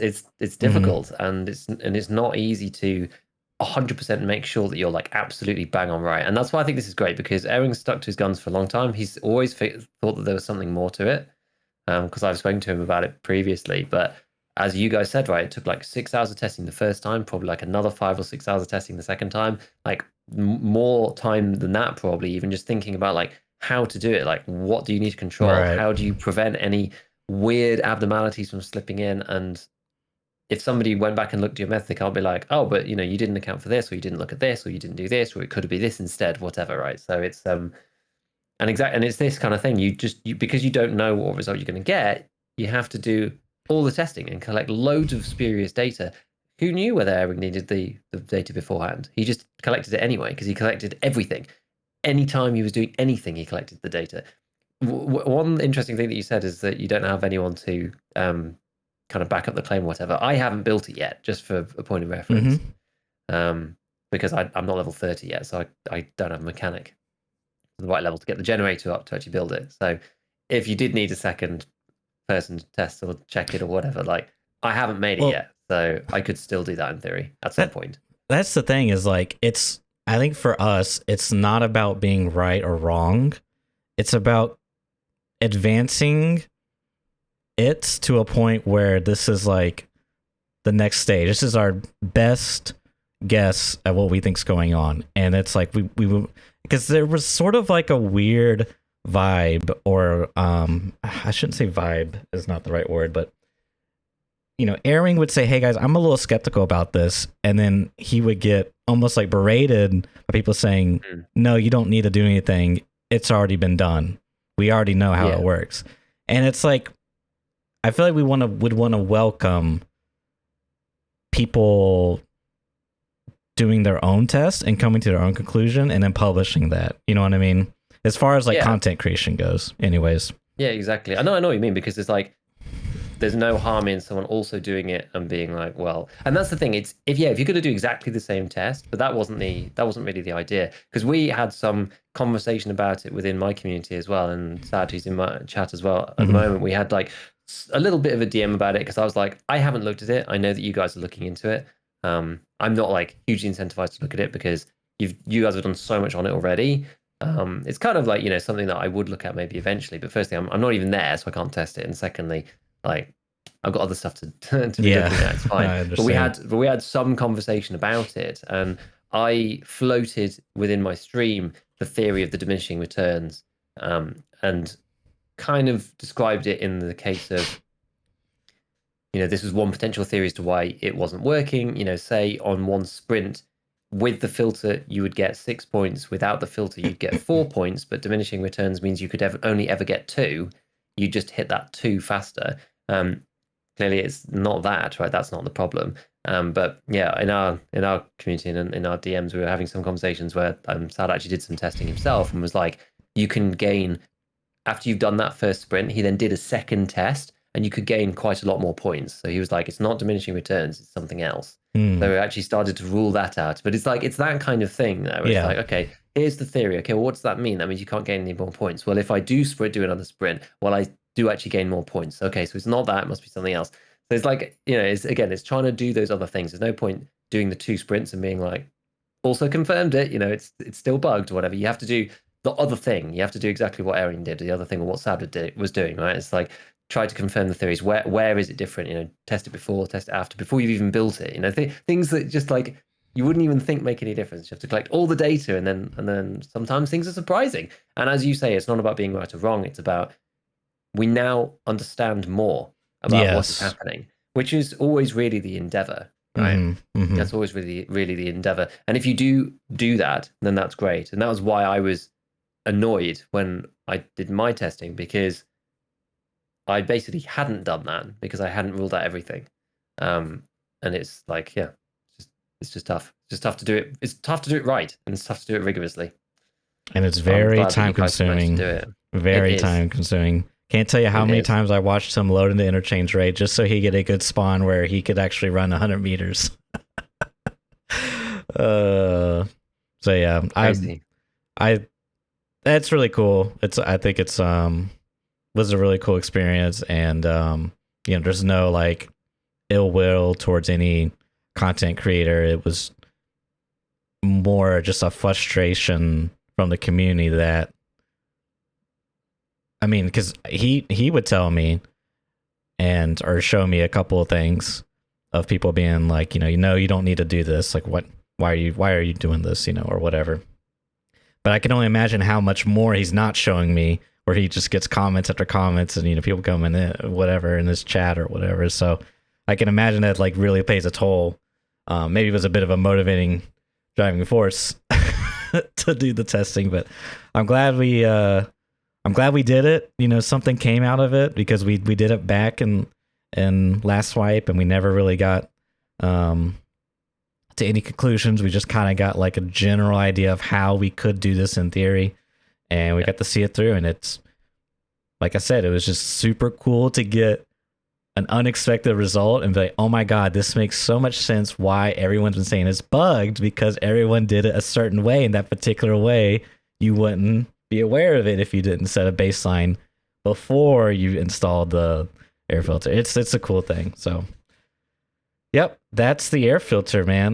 difficult, and it's not easy to 100% make sure that you're like absolutely bang on right. And that's why I think this is great, because Aaron's stuck to his guns for a long time. He's always thought that there was something more to it, because I've spoken to him about it previously. But as you guys said, right, it took like 6 hours of testing the first time, probably like another 5 or 6 hours of testing the second time, like more time than that, probably even just thinking about like how to do it, like what do you need to control, how do you prevent any weird abnormalities from slipping in. And if somebody went back and looked at your method, they can't be like, oh, but you know, you didn't account for this, or you didn't look at this, or you didn't do this, or it could be this instead, whatever, right? So it's and it's this kind of thing. You because you don't know what result you're going to get, you have to do all the testing and collect loads of spurious data. Who knew whether Eric needed the data beforehand? He just collected it anyway because he collected everything. Anytime he was doing anything, he collected the data. One interesting thing that you said is that you don't have anyone to kind of back up the claim or whatever. I haven't built it yet, just for a point of reference, because I'm not level 30 yet, so I don't have a mechanic the right level to get the generator up to actually build it. So if you did need a second person to test or check it or whatever, like I haven't made it yet, so I could still do that in theory at some point. That's the thing, is like I think for us, it's not about being right or wrong. It's about advancing it to a point where this is like the next stage. This is our best guess at what we think's going on. And it's like we because there was sort of like a weird vibe, or I shouldn't say vibe is not the right word, but you know, Airing would say, hey guys, I'm a little skeptical about this, and then he would get almost like berated by people saying, no, you don't need to do anything, it's already been done, we already know how it works. And it's like, I feel like we would want to welcome people doing their own test and coming to their own conclusion and then publishing that. You know what I mean? As far as like content creation goes, anyways. Yeah, exactly. I know what you mean, because it's like there's no harm in someone also doing it and being like, well, and that's the thing. It's if you're going to do exactly the same test, but that wasn't really the idea, because we had some conversation about it within my community as well, and Sad, who's in my chat as well at the moment, we had like a little bit of a DM about it, because I was like, I haven't looked at it. I know that you guys are looking into it. I'm not like hugely incentivized to look at it because you guys have done so much on it already. It's kind of like, you know, something that I would look at maybe eventually, but firstly, I'm not even there, so I can't test it. And secondly, like I've got other stuff to be looking at. It's fine. But we had some conversation about it, and I floated within my stream the theory of the diminishing returns, and kind of described it in the case of, you know, this was one potential theory as to why it wasn't working. You know, say on one sprint with the filter, you would get 6 points. Without the filter, you'd get 4 points. But diminishing returns means you could only ever get 2. You just hit that 2 faster. Clearly, it's not that, right? That's not the problem. But yeah, in our community and in our DMs, we were having some conversations where Sad actually did some testing himself and was like, you can gain, after you've done that first sprint, he then did a second test, and you could gain quite a lot more points. So he was like, it's not diminishing returns, it's something else. So we actually started to rule that out. But it's like, it's that kind of thing, though. It's like, okay, here's the theory. Okay, well, what does that mean? That means you can't gain any more points. Well, if I do do another sprint, well, I do actually gain more points. Okay, so it's not that, it must be something else. So it's like, it's trying to do those other things. There's no point doing the 2 sprints and being like, also confirmed it, it's still bugged or whatever. You have to do the other thing. You have to do exactly what Aaron did, the other thing, or what Sab was doing, right? It's like, try to confirm the theories. Where is it different? Test it before, test it after, before you've even built it. Things that just like you wouldn't even think make any difference. You have to collect all the data, and then sometimes things are surprising. And as you say, it's not about being right or wrong. It's about, we now understand more about what is happening, which is always really the endeavor, right? Mm-hmm. That's always really the endeavor. And if you do that, then that's great. And that was why I was annoyed when I did my testing, because I basically hadn't done that, because I hadn't ruled out everything. And it's like, it's just tough. It's just tough to do it. It's tough to do it right, and it's tough to do it rigorously. And it's very time consuming. Very time consuming. Can't tell you how many times I watched him load into interchange rate just so he get a good spawn where he could actually run 100 meters. So yeah, that's really cool. I think it's was a really cool experience, and there's no like ill will towards any content creator. It was more just a frustration from the community that, I mean, because he would tell me or show me a couple of things of people being like, you don't need to do this. Like, why are you doing this, or whatever. But I can only imagine how much more he's not showing me, where he just gets comments after comments, and people coming in, whatever, in this chat or whatever. So I can imagine that like really plays a toll. Maybe it was a bit of a motivating driving force to do the testing, but I'm glad we did it. Something came out of it, because we did it back in last swipe, and we never really got to any conclusions. We just kind of got like a general idea of how we could do this in theory, and we got to see it through. And it's, like I said, it was just super cool to get an unexpected result and be like, oh my God, this makes so much sense why everyone's been saying it's bugged, because everyone did it a certain way. In that particular way, you wouldn't be aware of it if you didn't set a baseline before you installed the air filter. It's a cool thing. So yep, that's the air filter, man.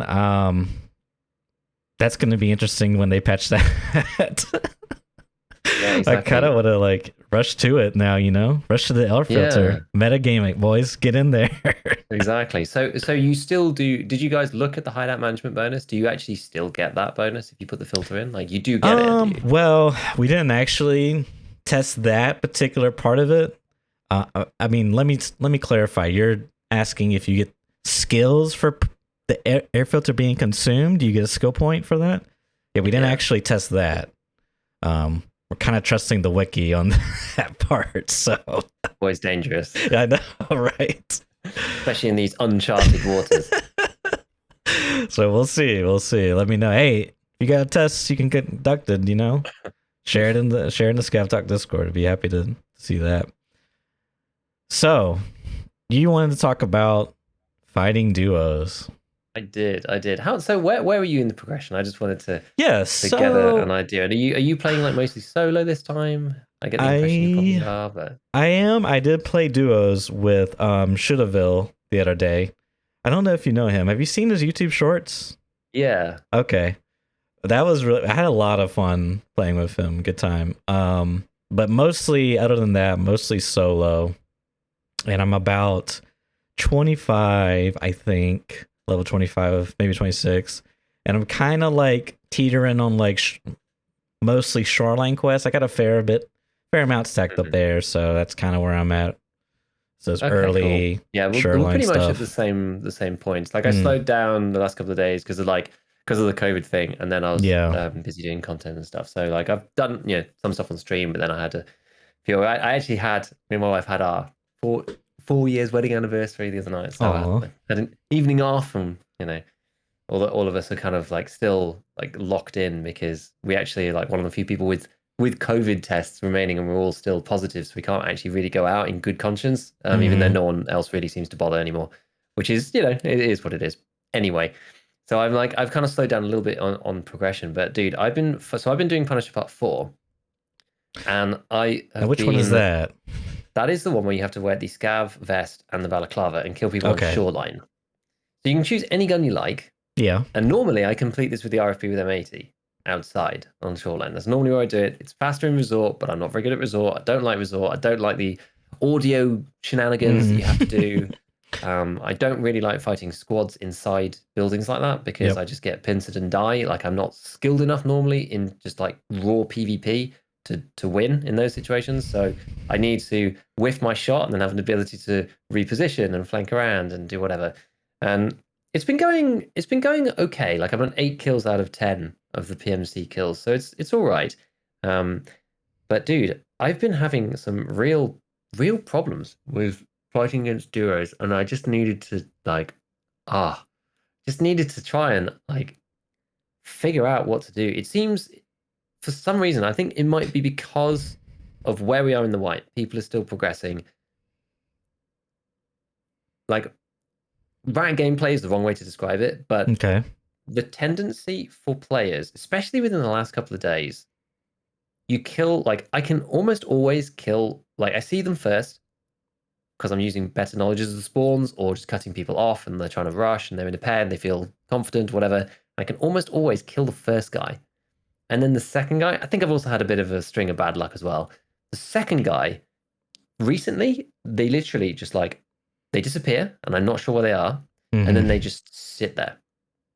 That's going to be interesting when they patch that. Yeah, exactly. I kind of want to like rush to it now, rush to the air filter. Metagaming, boys, get in there. Exactly. So you still do? Did you guys look at the hideout management bonus? Do you actually still get that bonus if you put the filter in? Like, you do get it. Do you? Well, we didn't actually test that particular part of it. I mean, let me clarify. You're asking if you get skills for the air filter being consumed. Do you get a skill point for that? Yeah, we didn't actually test that. We're kind of trusting the wiki on that part, so always dangerous. Yeah, I know, right? Especially in these uncharted waters. So we'll see. Let me know. Hey, if you got a test you can get conducted, share it in the ScavTalk Discord. I'd be happy to see that. So you wanted to talk about fighting duos. I did. So where were you in the progression? I just wanted to get an idea. And are you playing like mostly solo this time? I get the impression you probably are, but I am. I did play duos with Shudaville the other day. I don't know if you know him. Have you seen his YouTube shorts? Yeah. Okay. That was really, I had a lot of fun playing with him. Good time. But mostly, other than that, mostly solo. And I'm about 25, I think. Level 25, maybe 26. And I'm kind of like teetering on like mostly shoreline quests. I got a fair amount stacked up there, so that's kind of where I'm at. So it's early. Cool. Yeah, we're pretty much at the same points. Like, I slowed down the last couple of days because of the COVID thing, and then I was busy doing content and stuff. So like, I've done some stuff on stream, but then I had to feel. I actually had, me and my wife had our 4 years wedding anniversary the other night, so I had an evening off, and all of us are kind of like still like locked in, because we actually like one of the few people with COVID tests remaining, and we're all still positive, so we can't actually really go out in good conscience, even though no one else really seems to bother anymore, which is it is what it is anyway. So I'm like, I've kind of slowed down a little bit on progression, but dude, I've been doing Punisher Part 4, and I Now, have which one is been. that? That is the one where you have to wear the scav vest and the balaclava and kill people on Okay. shoreline. So you can choose any gun you like, Yeah. and normally I complete this with the RFP with M80 outside on shoreline. That's normally where I do it. It's faster in resort, but I'm not very good at resort. I don't like resort. I don't like the audio shenanigans that you have to do. I don't really like fighting squads inside buildings like that because Yep. I just get pincered and die. Like I'm not skilled enough normally in just like raw PvP to win in those situations. So I need to whiff my shot and then have an ability to reposition and flank around and do whatever. And it's been going okay. Like I'm on 8 kills out of 10 of the PMC kills, so it's all right. But dude, I've been having some real problems with fighting against duos, and I just needed to like just needed to try and like figure out what to do. It seems for some reason, I think it might be because of where we are in the white. People are still progressing. Like rat gameplay is the wrong way to describe it, but Okay. the tendency for players, especially within the last couple of days, you kill like I can almost always kill like I see them first because I'm using better knowledges of the spawns or just cutting people off and they're trying to rush and they're in a pair and they feel confident, whatever. I can almost always kill the first guy. And then the second guy, I think I've also had a bit of a string of bad luck as well. The second guy, recently, they literally just like they disappear and I'm not sure where they are. And then they just sit there.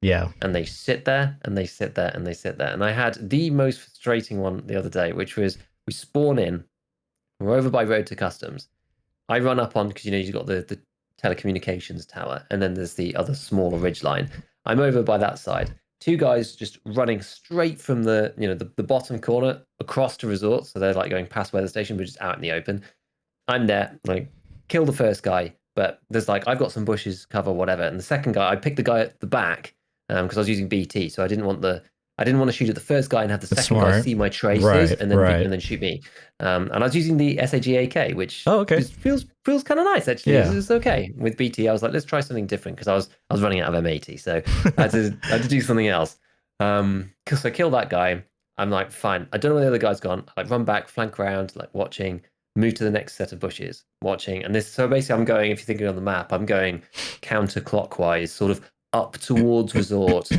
Yeah. And they sit there and they sit there and they sit there. And I had the most frustrating one the other day, which was we spawn in, we're over by road to customs. I run up on because you've got the telecommunications tower, and then there's the other smaller ridge line. I'm over by that side. Two guys just running straight from the bottom corner across to resort. So they're like going past weather station, but just out in the open. I'm there, like kill the first guy, but there's like I've got some bushes cover, whatever. And the second guy, I picked the guy at the back because I was using BT, so I didn't want to shoot at the first guy and have the That's second guy smart. see my traces Right. and Right. then shoot me. And I was using the SAG AK, which Oh, okay. feels kind of nice actually. Yeah. It's okay with BT. I was like, let's try something different because I was running out of M80, so I had to do something else. Because I killed that guy. I'm like, fine. I don't know where the other guy's gone. I like run back, flank around, like watching, move to the next set of bushes, watching. And this, so basically, I'm going, if you're thinking on the map, I'm going counterclockwise, sort of up towards resort,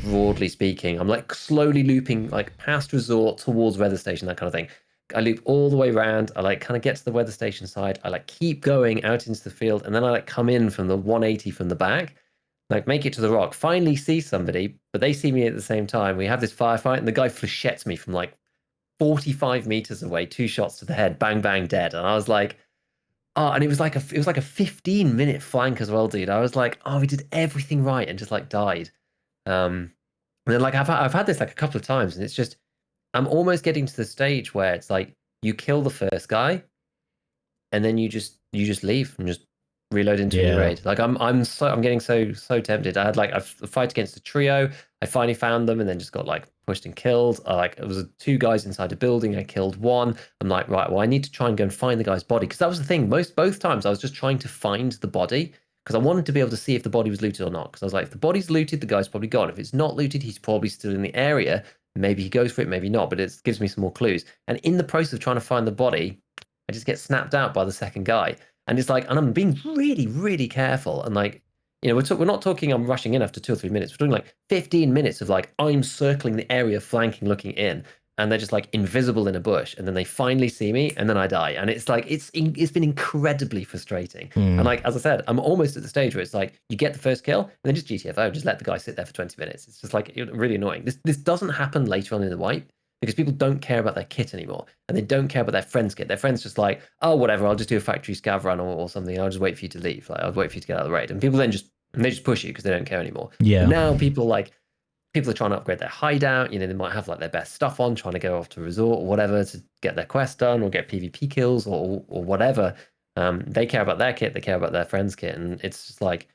broadly speaking. I'm like slowly looping, like past resort towards weather station, that kind of thing. I loop all the way around. I like kind of get to the weather station side. I like keep going out into the field, and then I like come in from the 180 from the back, like make it to the rock, finally see somebody, but they see me at the same time. We have this firefight, and the guy flechettes me from like 45 meters away, 2 shots to the head, bang, bang, dead. And I was like, oh, and it was like a 15-minute flank as well, dude. I was like, oh, we did everything right and just like died. And then like I've had this like a couple of times, and it's just I'm almost getting to the stage where it's like you kill the first guy, and then you just leave and just reload into a new Yeah. raid. Like I'm getting so tempted. I had like a fight against a trio. I finally found them and then just got like pushed and killed. Like it was 2 guys inside a building. I killed one. I'm like, right, well, I need to try and go and find the guy's body because that was the thing. Both times I was just trying to find the body because I wanted to be able to see if the body was looted or not. Because I was like, if the body's looted, the guy's probably gone. If it's not looted, he's probably still in the area. Maybe he goes for it, maybe not. But it gives me some more clues. And in the process of trying to find the body, I just get snapped out by the second guy. And it's like, and I'm being really, really careful. And like, we're not talking I'm rushing in after 2 or 3 minutes. We're doing like 15 minutes of like, I'm circling the area, flanking, looking in. And they're just like invisible in a bush. And then they finally see me and then I die. And it's like, it's been incredibly frustrating. And like, as I said, I'm almost at the stage where it's like, you get the first kill and then just GTFO, just let the guy sit there for 20 minutes. It's just like really annoying. This doesn't happen later on in the wipe because people don't care about their kit anymore and they don't care about their friend's kit. Their friend's just like, oh, whatever, I'll just do a factory scav run or something. I'll just wait for you to leave. Like, I'll wait for you to get out of the raid. And people then just push you because they don't care anymore. Yeah. But now people are trying to upgrade their hideout. They might have like their best stuff on, trying to go off to a resort or whatever to get their quest done or get PvP kills or whatever. They care about their kit, they care about their friend's kit. And it's just like,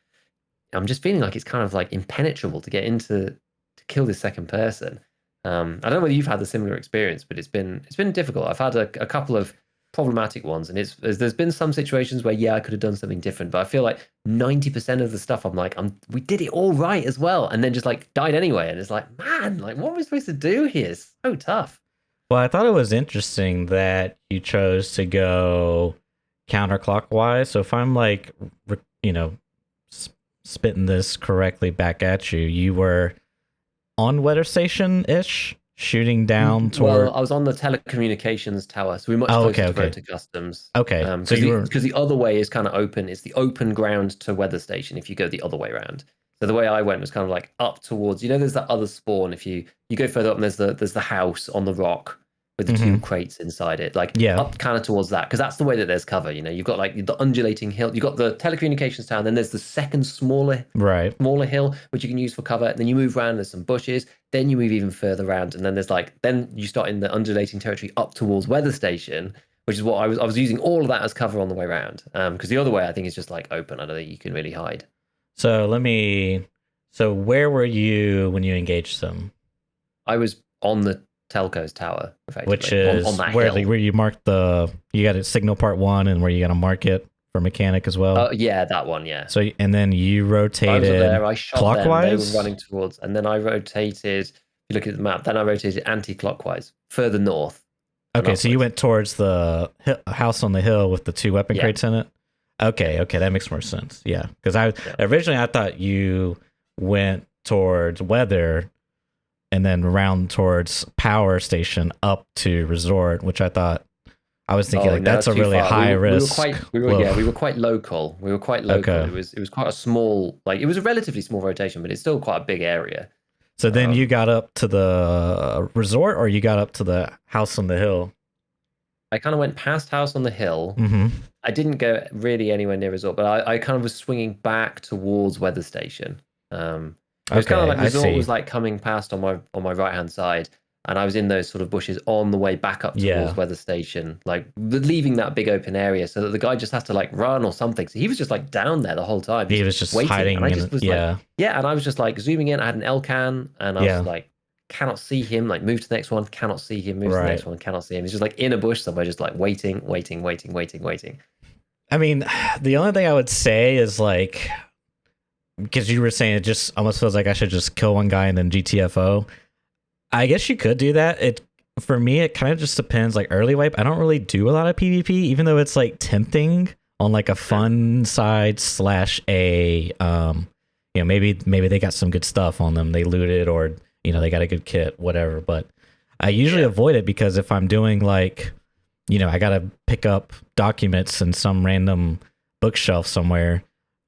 I'm just feeling like it's kind of like impenetrable to get into to kill this second person. I don't know whether you've had a similar experience, but it's been difficult. I've had a couple of problematic ones, and there's been some situations where I could have done something different, but I feel like 90% of the stuff I'm like, we did it all right as well, and then just like died anyway, and it's like, man, like what am I supposed to do here? It's so tough. Well, I thought it was interesting that you chose to go counterclockwise. So if I'm like, you know, spitting this correctly back at you, you were on weather station ish, shooting down toward. Well, I was on the telecommunications tower, so we're much closer to Road to Customs. Okay, because the other way is kind of open. It's the open ground to weather station if you go the other way around. So the way I went was kind of like up towards, there's that other spawn. If you go further up, and there's the house on the rock with the two crates inside it, like up kind of towards that, because that's the way that there's cover. You've got like the undulating hill, you've got the telecommunications tower, and then there's the second smaller hill which you can use for cover. And then you move around, there's some bushes, then you move even further around, and then then you start in the undulating territory up towards weather station, which is what I was using all of that as cover on the way around. Because the other way I think is just like open. I don't think you can really hide. So where were you when you engaged them? I was on the telco's tower, which is on that where you marked you got a signal part 1 and where you got to mark it for mechanic as well. Yeah, that one. Yeah. So and then you rotated. I was there. I shot clockwise. Them. They were running towards, and then I rotated. If you look at the map, then I rotated anti-clockwise, further north. Okay, so you went towards the house on the hill with the 2 weapon crates in it. Okay, that makes more sense. Yeah, because originally I thought you went towards weather and then around towards power station up to resort, which I was thinking that's a really high risk. We were quite local. Okay. It was quite a small, it was a relatively small rotation, but it's still quite a big area. So then you got up to the resort, or you got up to the house on the hill? I kind of went past house on the hill. Mm-hmm. I didn't go really anywhere near resort, but I kind of was swinging back towards weather station. It was kind of like resort was like coming past on my right hand side, and I was in those sort of bushes on the way back up towards weather station, like leaving that big open area, so that the guy just has to like run or something. So he was just like down there the whole time. He was just waiting, hiding. And I just was and I was just like zooming in. I had an L-can, and I was like, cannot see him. Like move to the next one, cannot see him. Move to the next one, cannot see him. He's just like in a bush somewhere, just like waiting. I mean, the only thing I would say is like, because you were saying it just almost feels like I should just kill one guy and then GTFO. I guess you could do that. For me, it kind of just depends. Like early wipe, I don't really do a lot of PvP, even though it's like tempting on like a fun side / maybe they got some good stuff on them. They looted, or they got a good kit, whatever. But I usually avoid it, because if I'm doing like, I got to pick up documents in some random bookshelf somewhere,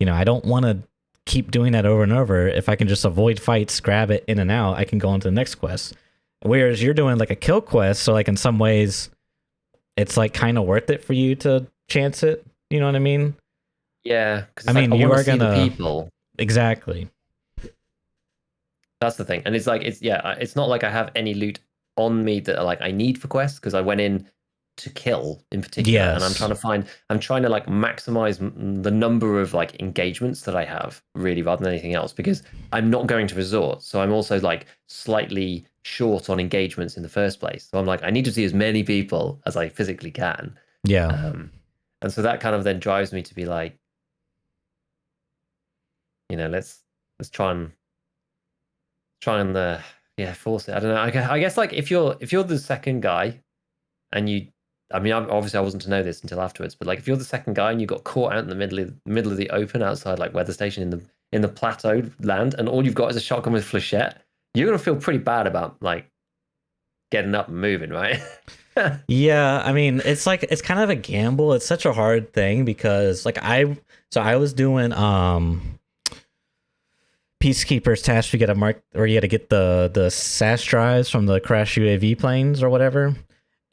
I don't want to keep doing that over and over. If I can just avoid fights, grab it in and out, I can go on to the next quest. Whereas you're doing like a kill quest, so like in some ways it's like kind of worth it for you to chance it. You know what I mean? Yeah, I mean, you are gonna people. Exactly. That's the thing. And it's like it's not like I have any loot on me that like I need for quests, because I went in to kill in particular, and I'm trying to like maximize the number of like engagements that I have, really, rather than anything else, because I'm not going to resort, so I'm also like slightly short on engagements in the first place. So I'm like, I need to see as many people as I physically can. And so that kind of then drives me to be like, let's try and force it. I don't know. I guess like if you're the second guy, and obviously I wasn't to know this until afterwards, but like if you're the second guy and you got caught out in the middle of the open outside like weather station in the plateaued land, and all you've got is a shotgun with flechette, you're gonna feel pretty bad about like getting up and moving, right? Yeah, I mean, it's like it's kind of a gamble. It's such a hard thing, because like I was doing Peacekeeper's task. You get a mark, or you got to get the SAS drives from the crash UAV planes or whatever.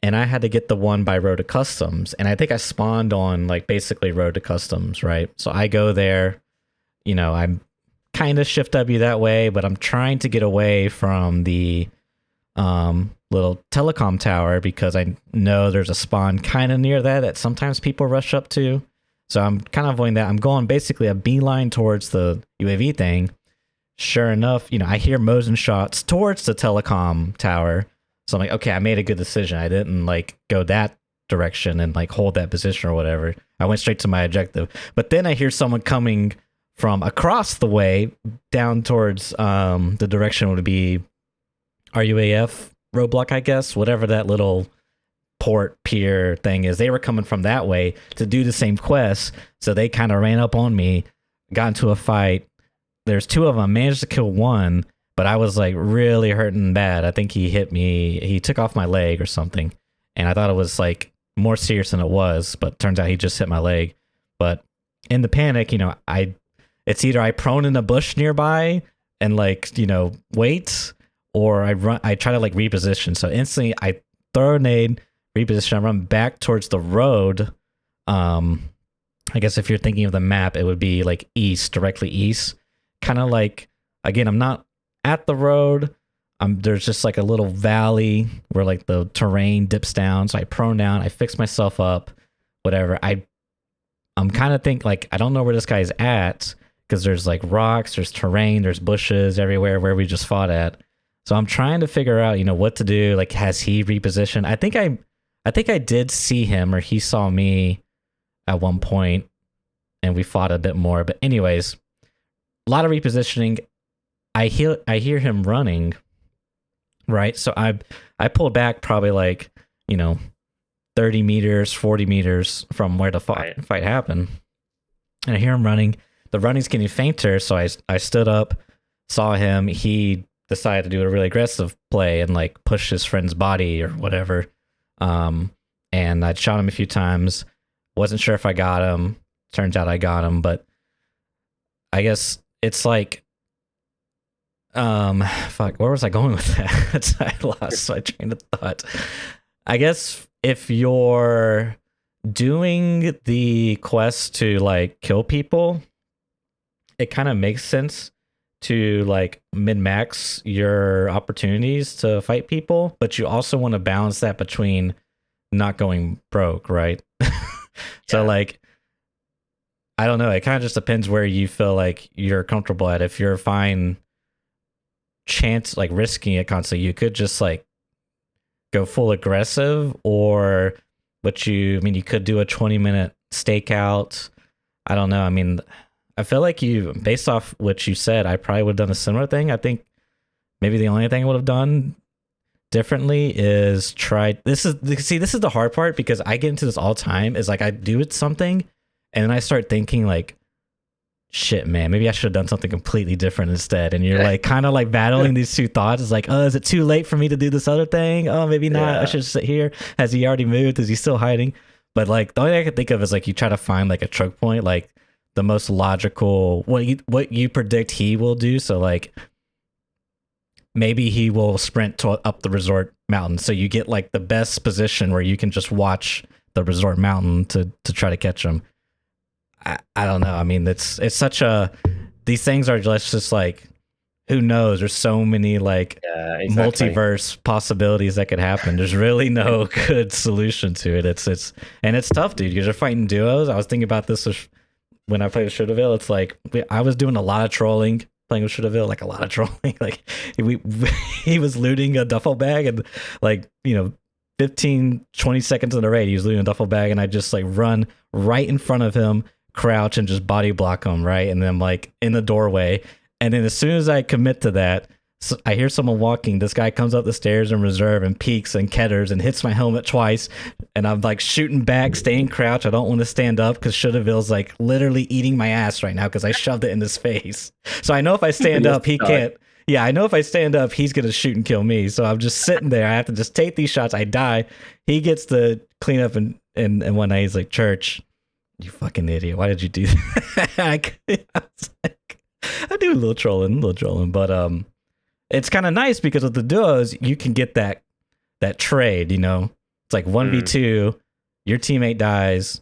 And I had to get the one by Road to Customs, and I think I spawned on like basically Road to Customs, right? So I go there, I'm kind of shift W that way, but I'm trying to get away from the little telecom tower, because I know there's a spawn kind of near that sometimes people rush up to. So I'm kind of avoiding that. I'm going basically a beeline towards the UAV thing. Sure enough, I hear Mosin shots towards the telecom tower. So I'm like, okay, I made a good decision. I didn't like go that direction and like hold that position or whatever. I went straight to my objective. But then I hear someone coming from across the way down towards the direction would be RUAF roadblock, I guess, whatever that little port pier thing is. They were coming from that way to do the same quest, so they kind of ran up on me, got into a fight. There's two of them, managed to kill one, but I was like really hurting bad. I think he hit me, he took off my leg or something, and I thought it was like more serious than it was, but turns out he just hit my leg. But in the panic, it's either I prone in a bush nearby and like, wait, or I try to like reposition. So instantly I throw a nade, reposition, I run back towards the road. I guess if you're thinking of the map, it would be like east, directly east. Kind of like, again, I'm not at the road. There's just like a little valley where like the terrain dips down. So I prone down, I fix myself up, whatever. I'm kind of like, I don't know where this guy's at because there's like rocks, there's terrain, there's bushes everywhere where we just fought at. So I'm trying to figure out, what to do. Like, has he repositioned? I think I did see him, or he saw me at one point, and we fought a bit more. But anyways, a lot of repositioning. I hear him running, right? So I pulled back probably like 30 meters, 40 meters from where the fight happened, and I hear him running. The running's getting fainter, so I stood up, saw him. He decided to do a really aggressive play and like push his friend's body or whatever. And I'd shot him a few times. Wasn't sure if I got him. Turns out I got him, but I guess it's like, fuck, where was I going with that? I lost my train of thought. I guess if you're doing the quest to like kill people, it kind of makes sense to like min-max your opportunities to fight people, but you also want to balance that between not going broke, right? So like, I don't know, it kind of just depends where you feel like you're comfortable at. If you're fine like risking it constantly, you could just like go full aggressive, or you could do a 20-minute stakeout. I don't know. I mean, I feel like based off what you said, I probably would have done a similar thing. I think maybe the only thing I would have done differently is this is the hard part, because I get into this all the time, is like I do something and then I start thinking like, shit, man, maybe I should have done something completely different instead. And you're like kind of like battling these two thoughts. It's like, oh, is it too late for me to do this other thing? Oh, maybe not. Yeah. I should sit here. Has he already moved? Is he still hiding? But like the only thing I can think of is like you try to find like a choke point, like the most logical, what you predict he will do. So like maybe he will sprint up the resort mountain, so you get like the best position where you can just watch the resort mountain to try to catch him. I don't know. I mean, it's such these things are just like, who knows? There's so many like multiverse possibilities that could happen. There's really no good solution to it. It's tough, dude, because you're fighting duos. I was thinking about this when I played with Shooterville. It's like I was doing a lot of trolling playing with Shooterville, like a lot of trolling. Like he was looting a duffel bag, and like 15, 20 seconds in a raid, he was looting a duffel bag, and I just like run right in front of him, crouch, and just body block him, right? And then I'm like in the doorway. And then as soon as I commit to that, I hear someone walking. This guy comes up the stairs in reserve and peeks and ketters and hits my helmet twice. And I'm like shooting back, staying crouched. I don't want to stand up because Shooterville's like literally eating my ass right now because I shoved it in his face. So I know if I stand up, he can't. Yeah, I know if I stand up, he's going to shoot and kill me. So I'm just sitting there. I have to just take these shots. I die. He gets to clean up, and one night he's like, Church, you fucking idiot. Why did you do that? I do a little trolling. But it's kind of nice because with the duos, you can get that trade, It's like 1v2, your teammate dies,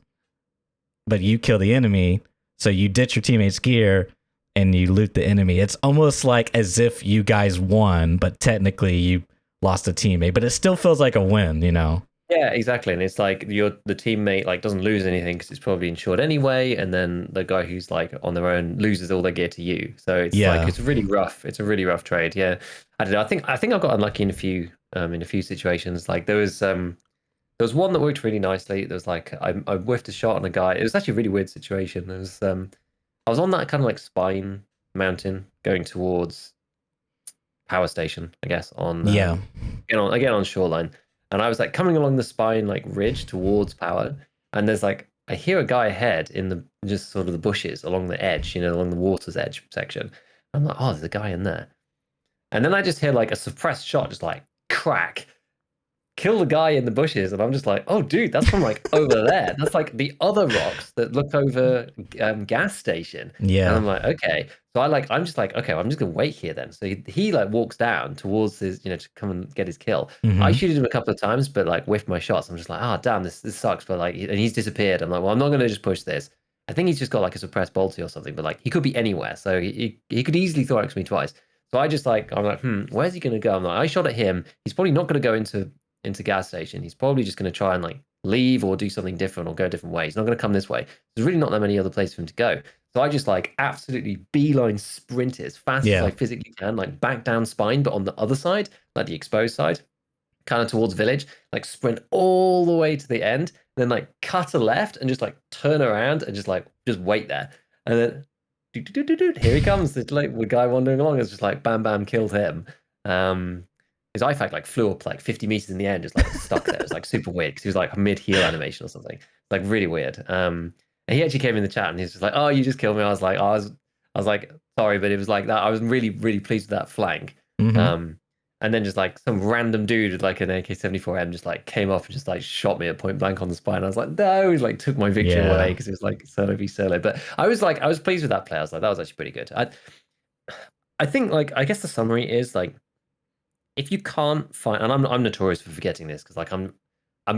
but you kill the enemy. So you ditch your teammate's gear and you loot the enemy. It's almost like as if you guys won, but technically you lost a teammate, but it still feels like a win, Yeah, exactly. And it's like the teammate like doesn't lose anything because it's probably insured anyway, and then the guy who's like on their own loses all their gear to you. So it's like it's really rough. It's a really rough trade. Yeah, I don't know. I think I've got unlucky in a few situations. Like there was there was one that worked really nicely. There was like I whiffed a shot on a guy. It was actually a really weird situation. There was I was on that kind of like spine mountain going towards power station, I guess, on Yeah. again on shoreline. And I was like coming along the spine like ridge towards power. And there's like I hear a guy ahead in the just sort of the bushes along the edge, along the water's edge section. I'm like, oh, there's a guy in there. And then I just hear like a suppressed shot, just like crack, kill the guy in the bushes, and I'm just like, oh, dude, that's from like over there. That's like the other rocks that look over gas station. Yeah. And I'm like, okay. So I'm just like, okay, well, I'm just gonna wait here then. So he like walks down towards his, to come and get his kill. I shoot him a couple of times, but like whiffed my shots. I'm just like, oh damn, this sucks. But like, and he's disappeared. I'm like, well, I'm not gonna just push this. I think he's just got like a suppressed bolty or something, but like he could be anywhere. So he could easily thorax me twice. So I'm like, where's he gonna go? I'm like, I shot at him. He's probably not gonna go into gas station. He's probably just going to try and like leave or do something different or go a different way. He's not going to come this way. There's really not that many other places for him to go. So I just like absolutely beeline sprint it as fast as I physically can, like back down spine, but on the other side, like the exposed side, kind of towards village, like sprint all the way to the end, then like cut a left and just like turn around and just wait there. And then here he comes. It's like the guy wandering along is just like bam, bam, killed him. His IFAK like flew up like 50 meters in the end, just like stuck there. It was like super weird because he was like mid heal animation or something. Like really weird. And he actually came in the chat and he's just like, "Oh, you just killed me." I was like, I was like, sorry, but it was like that. I was really, really pleased with that flank. And then just like some random dude with like an AK-74M just like came off and just like shot me at point blank on the spine. I was like, no, he like took my victory away because it was like solo v solo. But I was pleased with that play. I was like, that was actually pretty good. I think like I guess the summary is like, if you can't find, and I'm notorious for forgetting this because like I'm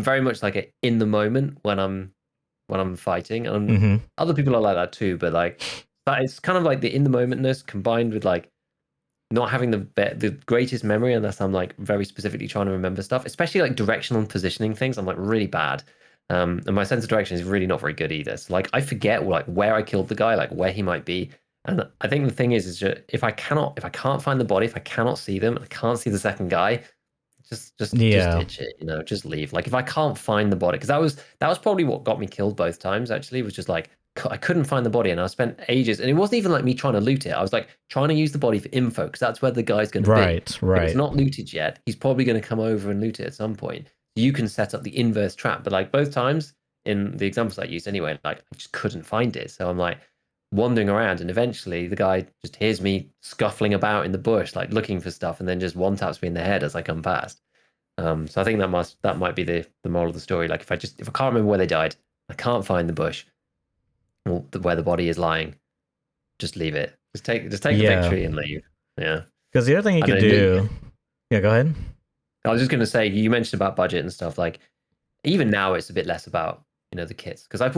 very much like in the moment when I'm fighting, and other people are like that too. But like that, it's kind of like the in the momentness combined with like not having the greatest memory unless I'm like very specifically trying to remember stuff, especially like directional and positioning things. I'm like really bad, and my sense of direction is really not very good either. So like I forget like where I killed the guy, like where he might be. And I think the thing is just, if I can't find the body, if I cannot see them, I can't see the second guy, just ditch it, just leave. Like if I can't find the body, because that was probably what got me killed both times. Actually, was just like I couldn't find the body, and I spent ages, and it wasn't even like me trying to loot it. I was like trying to use the body for info because that's where the guy's going to be. Right. If it's not looted yet, he's probably going to come over and loot it at some point. You can set up the inverse trap, but like both times in the examples I used anyway, like I just couldn't find it. So I'm like wandering around, and eventually the guy just hears me scuffling about in the bush, like looking for stuff, and then just one taps me in the head as I come past. So I think that might be the moral of the story. Like if I can't remember where they died, I can't find the bush or where the body is lying, just leave it. Just take the victory and leave. Yeah. Because the other thing you could do, go ahead. I was just going to say, you mentioned about budget and stuff. Like even now, it's a bit less about the kits, because I've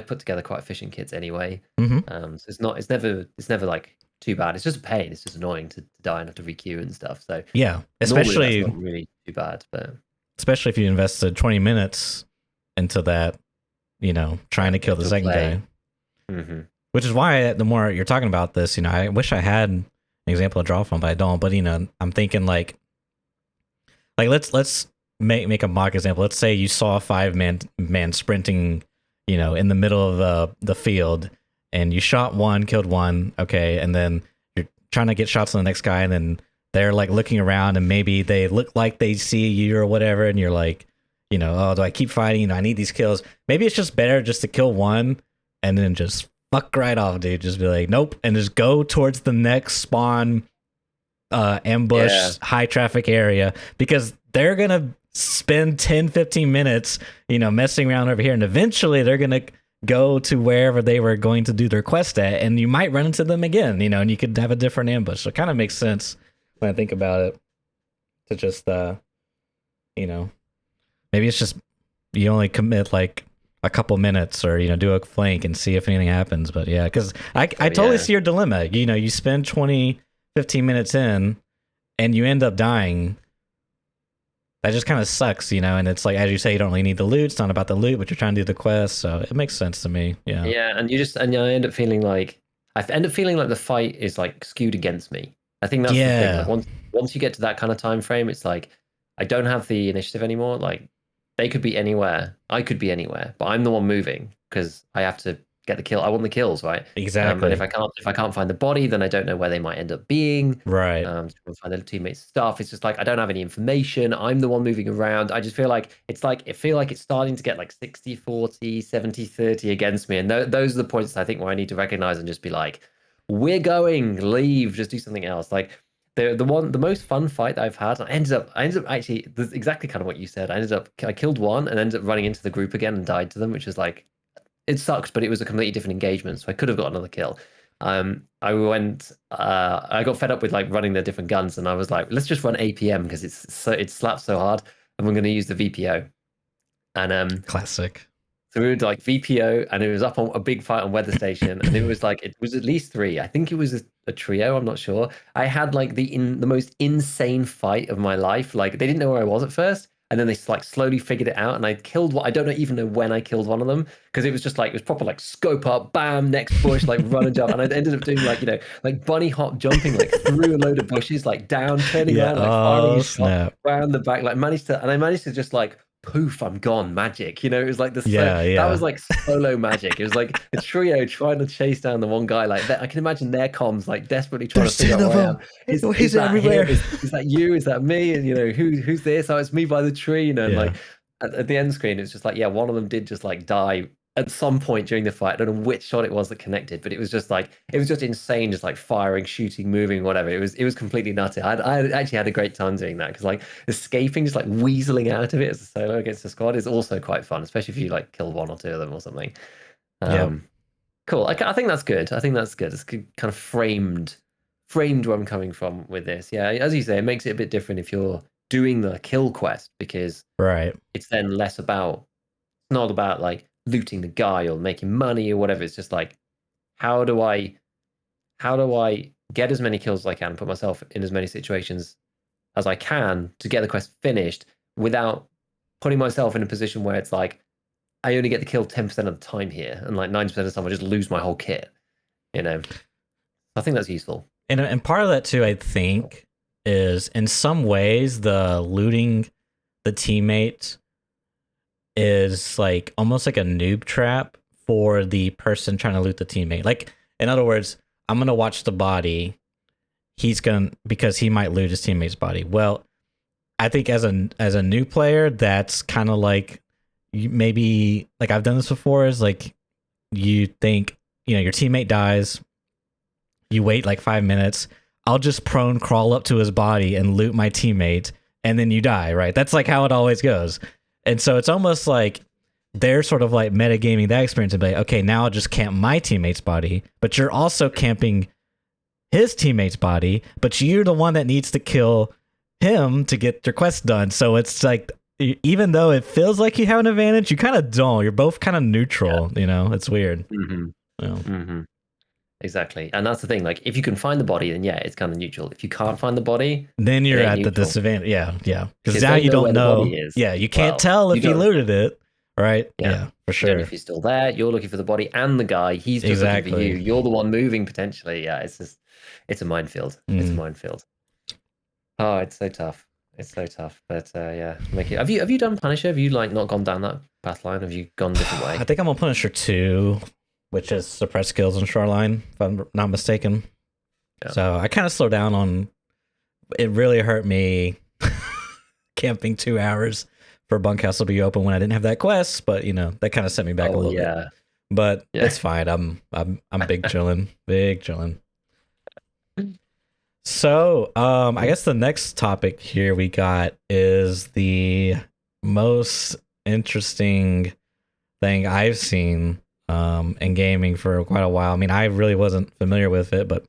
put together quite efficient kits anyway. So it's never like too bad. It's just a pain. It's just annoying to die and have to requeue and stuff. So yeah, especially that's not really too bad. But especially if you invested 20 minutes into that, trying to kill the second guy. Which is why the more you're talking about this, I wish I had an example to draw from, but I don't. But I'm thinking like let's make a mock example. Let's say you saw a 5-man sprinting, in the middle of the field, and you shot one, killed one, okay, and then you're trying to get shots on the next guy, and then they're like looking around, and maybe they look like they see you or whatever, and you're like, oh, do I keep fighting? I need these kills. Maybe it's just better just to kill one and then just fuck right off, dude. Just be like, nope, and just go towards the next spawn ambush high traffic area, because they're gonna spend 10-15 minutes messing around over here, and eventually they're gonna go to wherever they were going to do their quest at, and you might run into them again, and you could have a different ambush. So it kind of makes sense when I think about it to just maybe it's just you only commit like a couple minutes, or do a flank and see if anything happens. But yeah, because I totally see your dilemma. You spend 20-15 minutes in and you end up dying. That just kind of sucks, and it's like, as you say, you don't really need the loot. It's not about the loot, but you're trying to do the quest, so it makes sense to me. Yeah. Yeah, and I end up feeling like the fight is like skewed against me. I think that's the thing. Like once you get to that kind of time frame, it's like I don't have the initiative anymore. Like they could be anywhere. I could be anywhere, but I'm the one moving because I have to get the kill. I want the kills, right? Exactly. And if I can't find the body, then I don't know where they might end up being. Right. To find their teammates' stuff. It's just like I don't have any information. I'm the one moving around. I just feel like it's starting to get like 60-40, 70-30 against me. And those are the points I think where I need to recognize and just be like, we're going, leave, just do something else. Like the most fun fight that I've had, I ended up actually, this exactly kind of what you said. I killed one and ended up running into the group again and died to them, which is like, it sucks, but it was a completely different engagement, so I could have got another kill. I got fed up with like running the different guns, and I was like, let's just run APM because it slaps so hard, and we're going to use the VPO. And classic. So we would like VPO, and it was up on a big fight on Weather Station, and it was at least 3. I think it was a trio. I'm not sure. I had like the most insane fight of my life. Like they didn't know where I was at first, and then they like slowly figured it out, and I killed one. I don't even know when I killed one of them because it was just like it was proper like scope up, bam, next bush, like run and jump, and I ended up doing like like bunny hop jumping like through a load of bushes, like down, turning around, like firing a shot around the back, like I managed to just like. Poof, I'm gone magic. It was like that was like solo magic. It was like a trio trying to chase down the one guy. Like that, I can imagine their comms like desperately trying to figure out where I am. Is that everywhere. Is that you? Is that me? And who's this? Oh, it's me by the tree. And like at the end screen, it's just like, one of them did just like die at some point during the fight. I don't know which shot it was that connected, but it was just insane, just like firing, shooting, moving, whatever. It was completely nutty. I actually had a great time doing that because like escaping, just like weaseling out of it as a solo against a squad is also quite fun, especially if you like kill 1 or 2 of them or something. Cool. I think that's good. It's kind of framed where I'm coming from with this. Yeah, as you say, it makes it a bit different if you're doing the kill quest because it's then less about. It's not about like looting the guy or making money or whatever. It's just like, how do I get as many kills as I can, put myself in as many situations as I can to get the quest finished without putting myself in a position where it's like, I only get the kill 10% of the time here, and like 90% of the time I just lose my whole kit. I think that's useful. And part of that too, I think, is in some ways the looting the teammate is like almost like a noob trap for the person trying to loot the teammate. Like, in other words, I'm gonna watch the body. Because he might loot his teammate's body. Well, I think as a new player, that's kind of like maybe like I've done this before. Is like you think your teammate dies, you wait like 5 minutes. I'll just prone crawl up to his body and loot my teammate, and then you die. Right? That's like how it always goes. And so it's almost like they're sort of like metagaming that experience and be like, okay, now I'll just camp my teammate's body, but you're also camping his teammate's body, but you're the one that needs to kill him to get your quest done. So it's like, even though it feels like you have an advantage, you kind of don't. You're both kind of neutral, It's weird. Exactly. And that's the thing. Like, if you can find the body, then it's kind of neutral. If you can't find the body, then you're at the disadvantage. Yeah. Because now you don't know. Yeah, you can't tell if he looted it. Right? Yeah, for sure. If he's still there, you're looking for the body and the guy. He's just looking for you. You're the one moving potentially. Yeah, it's a minefield. It's a minefield. Oh, it's so tough. But have you done Punisher? Have you like not gone down that path line? Have you gone a different way? I think I'm on Punisher 2, which is suppress skills on Shoreline, if I'm not mistaken. Yeah. So I kind of slowed down on. It really hurt me camping 2 hours for bunkhouse to be open when I didn't have that quest, but that kind of set me back a little bit. But it's fine. I'm big chilling. So, I guess the next topic here we got is the most interesting thing I've seen in gaming for quite a while. I mean, I really wasn't familiar with it, but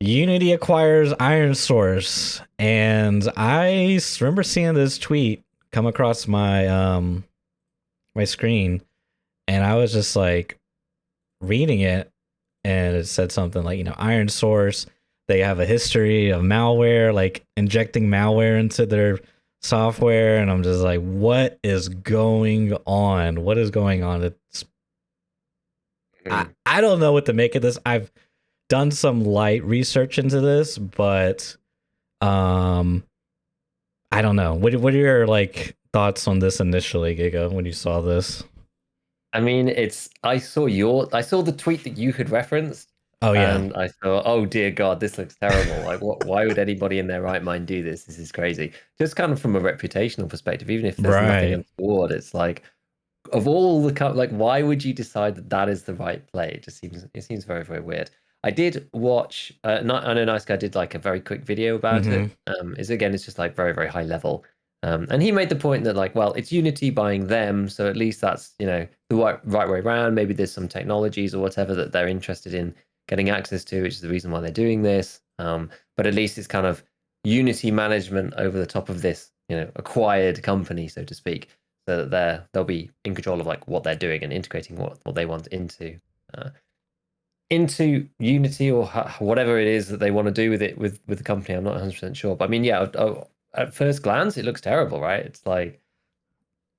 Unity acquires IronSource, and I remember seeing this tweet come across my my screen, and I was just like reading it, and it said something like, IronSource, they have a history of malware, like injecting malware into their software, and I'm just like, what is going on? It's I don't know what to make of this. I've done some light research into this, but I don't know. What are your like thoughts on this initially, Giga, when you saw this? I mean, I saw the tweet that you had referenced, Oh yeah, and I thought, oh dear God, this looks terrible. Like, why would anybody in their right mind do this? This is crazy. Just kind of from a reputational perspective, even if there's nothing right. untoward, it's like, of all the like, why would you decide that that is the right play? It seems very, very weird. I did watch. I know Nice Guy did like a very quick video about it. It's just like very, very high level. And he made the point that like, well, it's Unity buying them, so at least that's the right way around. Maybe there's some technologies or whatever that they're interested in getting access to, which is the reason why they're doing this. But at least it's kind of Unity management over the top of this, acquired company, so to speak, so that they'll be in control of like what they're doing and integrating what they want into Unity or whatever it is that they want to do with it with the company. I'm not 100% sure, but I mean, yeah, at first glance, it looks terrible, right? It's like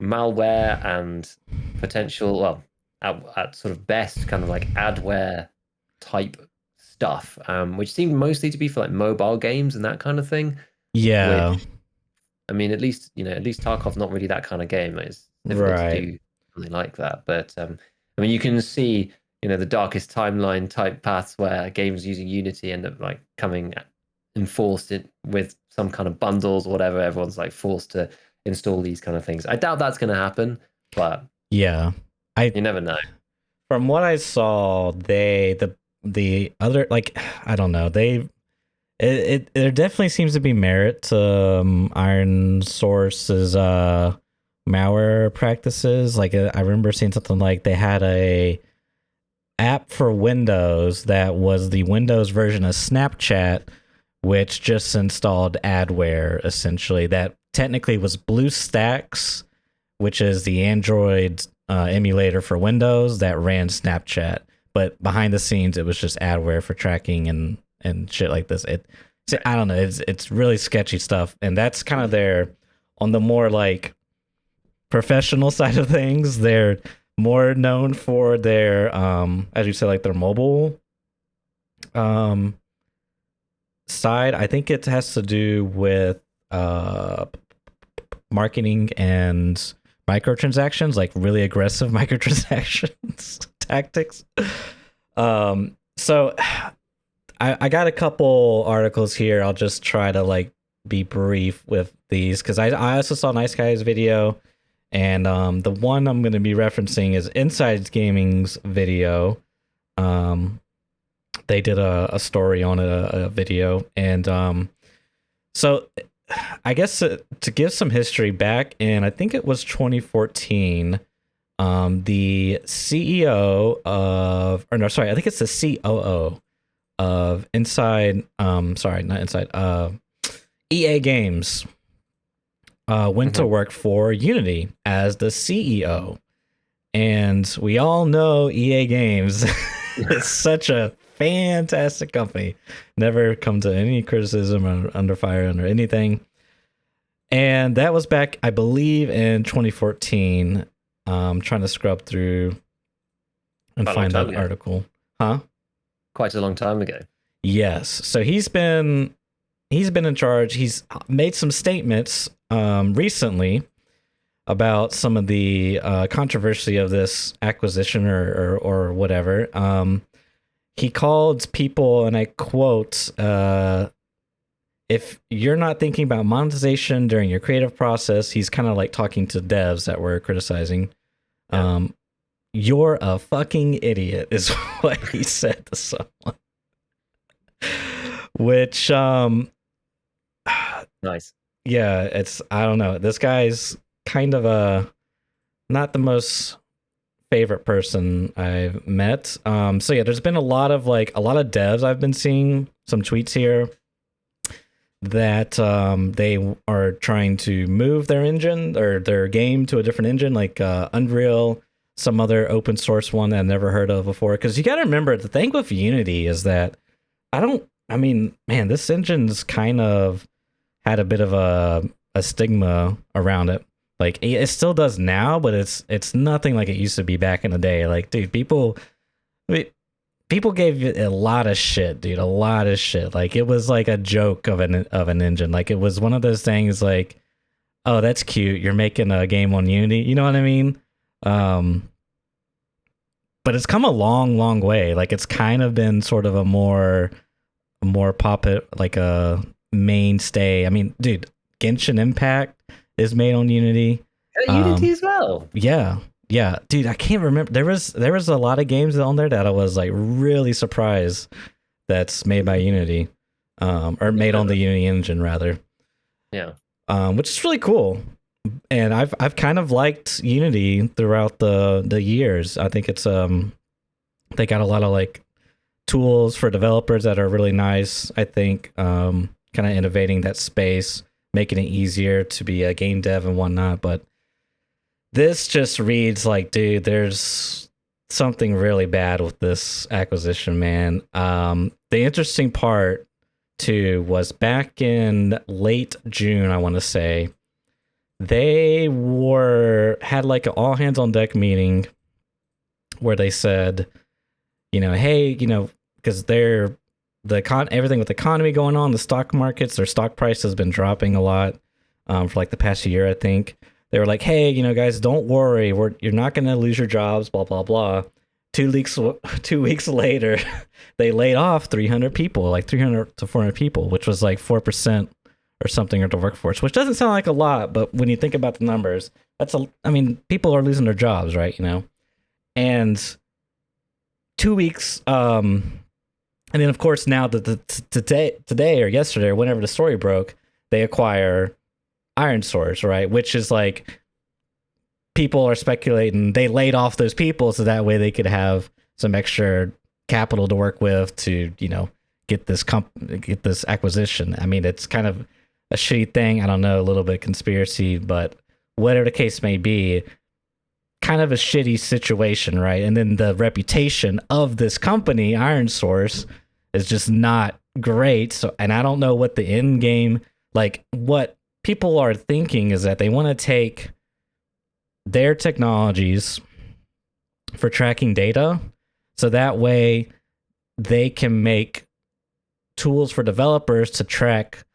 malware and potential, well, at sort of best, kind of like adware type stuff, which seemed mostly to be for like mobile games and that kind of thing. Yeah. Which, I mean, at least Tarkov's not really that kind of game. It's difficult to do something like that. But I mean, you can see, the darkest timeline type paths where games using Unity end up like coming enforced it with some kind of bundles or whatever. Everyone's like forced to install these kind of things. I doubt that's going to happen, but yeah, you never know. From what I saw, the other, like, I don't know, there definitely seems to be merit to IronSource's malware practices. Like, I remember seeing something like they had a app for Windows that was the Windows version of Snapchat, which just installed adware, essentially, that technically was BlueStacks, which is the Android emulator for Windows that ran Snapchat. But behind the scenes, it was just adware for tracking and shit like this. I don't know. It's really sketchy stuff, and that's kind of their, on the more like professional side of things. They're more known for their as you said, like their mobile side. I think it has to do with marketing and microtransactions, like really aggressive microtransactions tactics. So I got a couple articles here. I'll just try to like be brief with these because I also saw Nice Guy's video, and the one I'm going to be referencing is Inside Gaming's video. They did a story on a video, and so I guess to give some history, back in, I think it was 2014, the CEO of, or no, sorry, I think it's the COO of EA Games went to work for Unity as the CEO. And we all know EA Games is such a fantastic company. Never come to any criticism or under fire under anything. And that was back, I believe, in 2014. Trying to scrub through and find that article. Huh? Quite a long time ago. Yes. So he's been in charge. He's made some statements recently about some of the controversy of this acquisition or whatever. He called people, and I quote, if you're not thinking about monetization during your creative process, he's kind of like talking to devs that were criticizing. Yeah. You're a fucking idiot is what he said to someone. Which, nice. Yeah, it's, I don't know. This guy's kind of not the most favorite person I've met. So yeah, there's been a lot of devs I've been seeing some tweets here that they are trying to move their engine or their game to a different engine, like Unreal, some other open source one that I've never heard of before. Because you got to remember, the thing with Unity is that this engine's kind of had a bit of a stigma around it. Like, it still does now, but it's nothing like it used to be back in the day. Like, dude, people gave it a lot of shit, dude, a lot of shit. Like, it was like a joke of an engine. Like, it was one of those things like, oh, that's cute. You're making a game on Unity. You know what I mean? Um, but it's come a long, long way. Like it's kind of been sort of a more like a mainstay. I mean, dude, Genshin Impact is made on Unity. Unity as well. Yeah, yeah, dude. I can't remember. There was a lot of games on there that I was like really surprised that's made by Unity, or made on the Unity engine rather. Yeah. Which is really cool. And I've kind of liked Unity throughout the years. I think it's they got a lot of like tools for developers that are really nice. I think kind of innovating that space, making it easier to be a game dev and whatnot. But this just reads like, dude, there's something really bad with this acquisition, man. The interesting part too was back in late June, I want to say, they had like an all hands on deck meeting where they said, hey, because everything with the economy going on, the stock markets, their stock price has been dropping a lot for like the past year, I think. They were like, hey, guys, don't worry, you're not going to lose your jobs, blah blah blah. 2 weeks later, they laid off 300 people, like 300 to 400 people, which was like 4% or something of the workforce, which doesn't sound like a lot, but when you think about the numbers, people are losing their jobs, right? And 2 weeks, and then of course now today or yesterday or whenever the story broke, they acquire IronSource, right? Which is like, people are speculating they laid off those people so that way they could have some extra capital to work with to, get this acquisition. I mean, it's kind of a shitty thing. I don't know, a little bit conspiracy, but whatever the case may be, kind of a shitty situation, right? And then the reputation of this company, IronSource, is just not great. So, and I don't know what the end game, like what people are thinking is that they want to take their technologies for tracking data so that way they can make tools for developers to track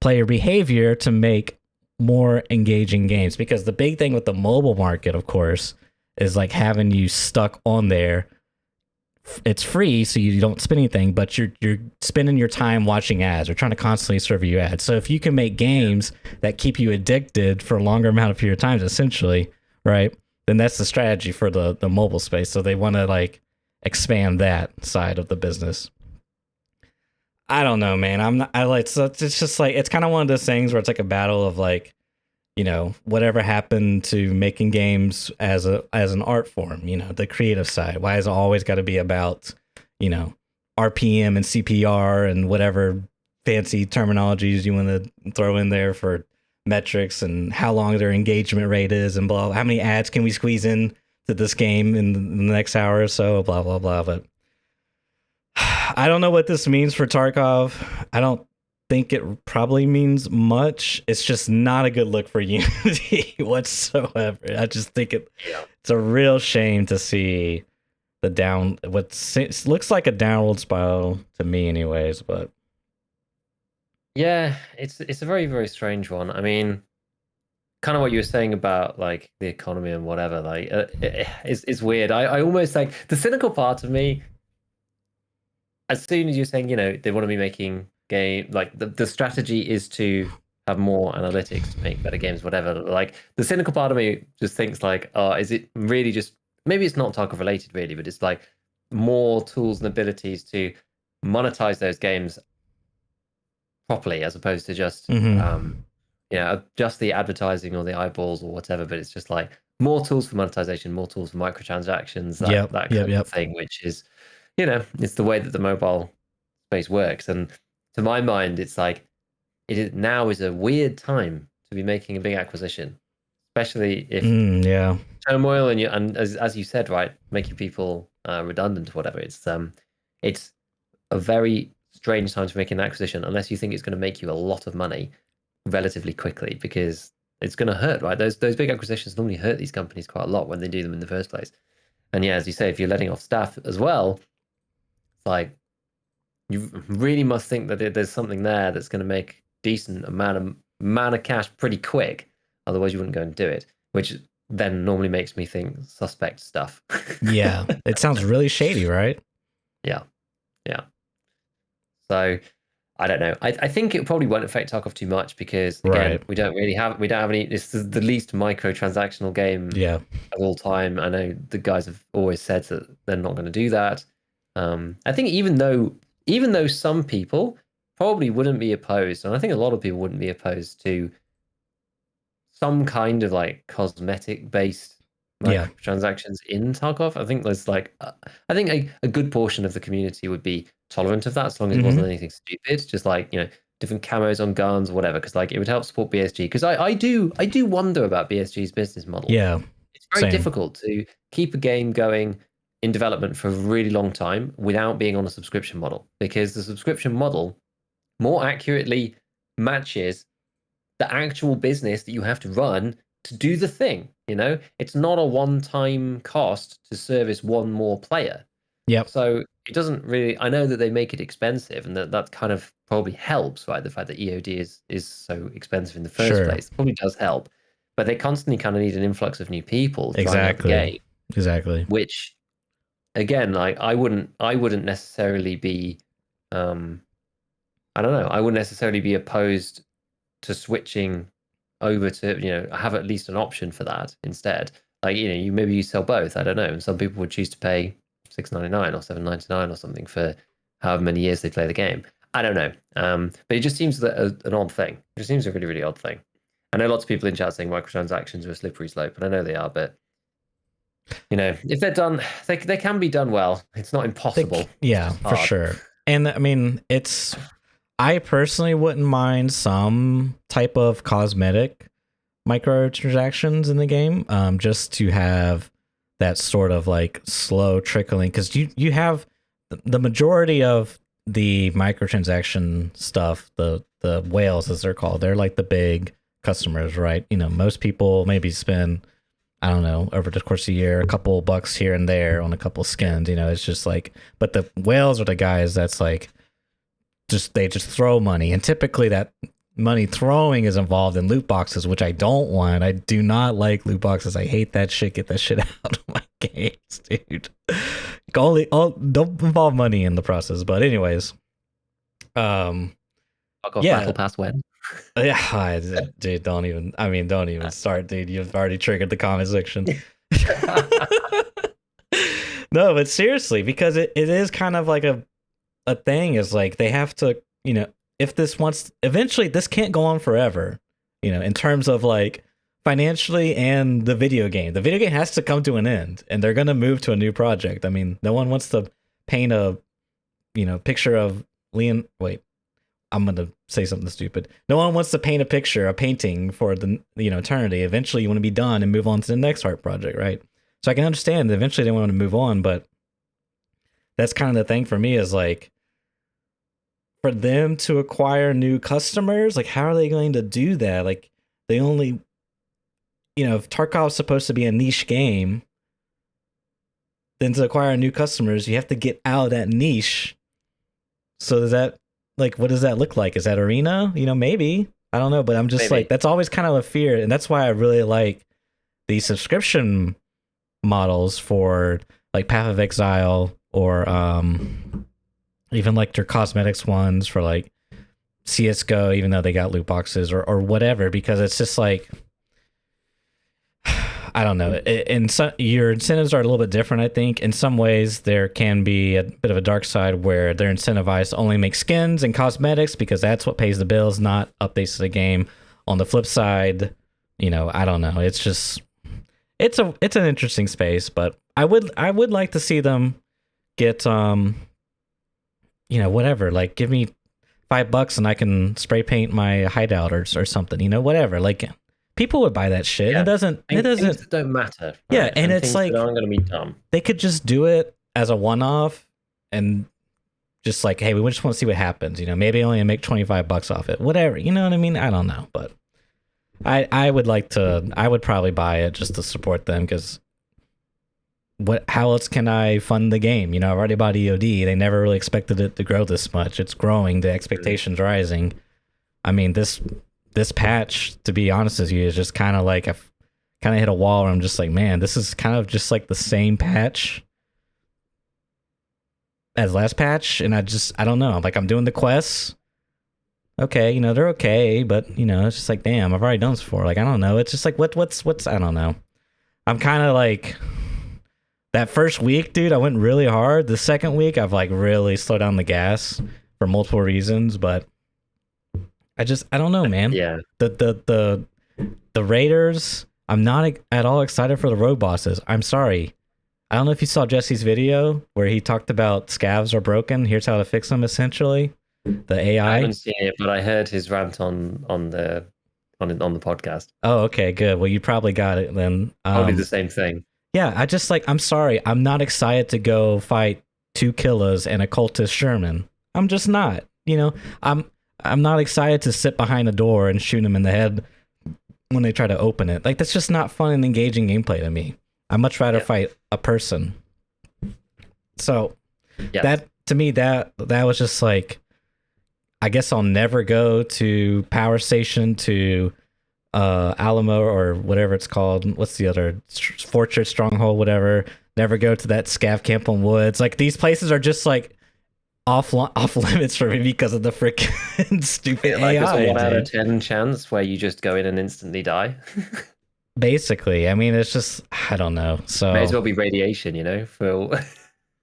player behavior to make more engaging games. Because the big thing with the mobile market, of course, is like having you stuck on there. It's free, so you don't spend anything, but you're spending your time watching ads or trying to constantly serve you ads. So if you can make games that keep you addicted for a longer amount of period of time, essentially, right, then that's the strategy for the mobile space. So they want to like expand that side of the business. I don't know, man. So it's just like, it's kind of one of those things where it's like a battle of like, whatever happened to making games as an art form, the creative side. Why has it always got to be about, RPM and CPR and whatever fancy terminologies you want to throw in there for metrics and how long their engagement rate is and blah, how many ads can we squeeze in to this game in the next hour or so, blah, blah, blah. But I don't know what this means for Tarkov. I don't think it probably means much. It's just not a good look for Unity whatsoever. I just think it's a real shame to see what looks like a downward spiral to me anyways. But yeah, it's a very, very strange one. I mean, kind of what you were saying about like the economy and whatever, like it's weird. I almost like the cynical part of me, as soon as you're saying, they want to be making game, like the strategy is to have more analytics to make better games, whatever. Like the cynical part of me just thinks like, oh, is it really just, maybe it's not Tarkov related really, but it's like more tools and abilities to monetize those games properly as opposed to just just the advertising or the eyeballs or whatever. But it's just like more tools for monetization, more tools for microtransactions, that kind of thing, which is, it's the way that the mobile space works. And to my mind, it's like now is a weird time to be making a big acquisition, especially if turmoil and as you said, right, making people redundant or whatever. It's a very strange time to make an acquisition unless you think it's going to make you a lot of money relatively quickly, because it's going to hurt, right? Those big acquisitions normally hurt these companies quite a lot when they do them in the first place. And yeah, as you say, if you're letting off staff as well, it's like you really must think that there's something there that's going to make decent amount of cash pretty quick. Otherwise, you wouldn't go and do it, which then normally makes me think suspect stuff. Yeah, it sounds really shady, right? Yeah. So I don't know. I think it probably won't affect Tarkov too much because again, we don't have any. This is the least microtransactional game of all time. I know the guys have always said that they're not going to do that. I think even though some people probably wouldn't be opposed, and I think a lot of people wouldn't be opposed to some kind of like cosmetic based microtransactions in Tarkov. I think there's like I think a good portion of the community would be tolerant of that as long as it wasn't anything stupid, just like, you know, different camos on guns or whatever, because like it would help support BSG. Because I do wonder about BSG's business model. Yeah, it's very difficult to keep a game going in development for a really long time without being on a subscription model, because the subscription model more accurately matches the actual business that you have to run to do the thing. You know, it's not a one-time cost to service one more player. Yep. So it doesn't really. I know that they make it expensive, and that kind of probably helps, right? The fact that EOD is so expensive in the first place probably does help. But they constantly kind of need an influx of new people trying out the game. Exactly. Which, again, like I wouldn't necessarily be. I don't know. I wouldn't necessarily be opposed to switching over to, you know, have at least an option for that instead. Like, you know, maybe you sell both. I don't know. And some people would choose to pay $6.99 or $7.99 or something for however many years they play the game. I don't know. But it just seems that an odd thing. It just seems a really, really odd thing. I know lots of people in chat saying microtransactions are a slippery slope, and I know they are, but you know, if they're done, they can be done well. It's not impossible. For sure. And I mean, I personally wouldn't mind some type of cosmetic microtransactions in the game, just to have that sort of like slow trickling, because you have the majority of the microtransaction stuff, the whales as they're called, they're like the big customers, right? You know, most people maybe spend, I don't know, over the course of a year, a couple bucks here and there on a couple skins. You know, it's just like, but the whales are the guys that's like, they just throw money, and typically that money throwing is involved in loot boxes, which I don't want. I do not like loot boxes. I hate that shit. Get that shit out of my games, dude. Don't involve money in the process. But anyways, I'll go Battle Pass when. Yeah, dude, don't even start, dude. You've already triggered the comment section. No, but seriously, because it is kind of like a thing, is like they have to, you know, if this eventually this can't go on forever, you know, in terms of like financially and the video game has to come to an end, and they're going to move to a new project. I mean, no one wants to paint a, you know, picture of I'm going to say something stupid. No one wants to paint a painting for the, you know, eternity. Eventually you want to be done and move on to the next art project, right? So I can understand that eventually they want to move on, but that's kind of the thing for me, is like, for them to acquire new customers, like how are they going to do that? Like they only, you know, if Tarkov's supposed to be a niche game, then to acquire new customers, you have to get out of that niche. So does that, like, what does that look like? Is that arena? You know, maybe. I don't know, but I'm just like, that's always kind of a fear. And that's why I really like the subscription models for like Path of Exile, or even like their cosmetics ones for like CSGO, even though they got loot boxes or whatever, because it's just like, I don't know. And so your incentives are a little bit different, I think. In some ways, there can be a bit of a dark side where they're incentivized to only make skins and cosmetics because that's what pays the bills, not updates to the game. On the flip side, you know, I don't know. It's just, it's an interesting space, but I would like to see them get you know, whatever, like give me $5 and I can spray paint my hideout or something, you know, whatever. Like people would buy that shit. Yeah. It doesn't that don't matter. Right? Yeah, and it's like I'm going to be dumb. They could just do it as a one-off and just like, hey, we just want to see what happens, you know, maybe only make $25 off it, whatever, you know what I mean? I don't know, but I would probably buy it just to support them, because how else can I fund the game? You know, I've already bought EOD. They never really expected it to grow this much. It's growing. The expectations rising. I mean, this this patch, to be honest with you, is just kind of like I've kind of hit a wall where I'm just like, man, this is kind of just like the same patch as last patch, and I don't know. Like, I'm doing the quests. Okay, you know, they're okay, but you know, it's just like, damn, I've already done this before. Like, I don't know. It's just like what's I don't know. I'm kind of like that first week, dude, I went really hard. The second week, I've like really slowed down the gas for multiple reasons, but I don't know, man. Yeah. The raiders, I'm not at all excited for the rogue bosses. I'm sorry. I don't know if you saw Jesse's video where he talked about scavs are broken. Here's how to fix them, essentially. The AI. I haven't seen it, but I heard his rant on the podcast. Oh, okay, good. Well, you probably got it then. Probably the same thing. Yeah, I'm sorry. I'm not excited to go fight 2 killers and a cultist Sherman. I'm just not. You know, I'm not excited to sit behind a door and shoot them in the head when they try to open it. Like, that's just not fun and engaging gameplay to me. I'd much rather fight a person. So that, to me, that was just like, I guess I'll never go to Power Station, to Alamo, or whatever it's called. What's the other? Fortress, Stronghold, whatever. Never go to that scav camp on Woods. Like, these places are just like off limits for me because of the freaking stupid AI. Like, it's a 1 out of 10 chance where you just go in and instantly die. Basically, I mean, it's just, I don't know. So may as well be radiation, you know. For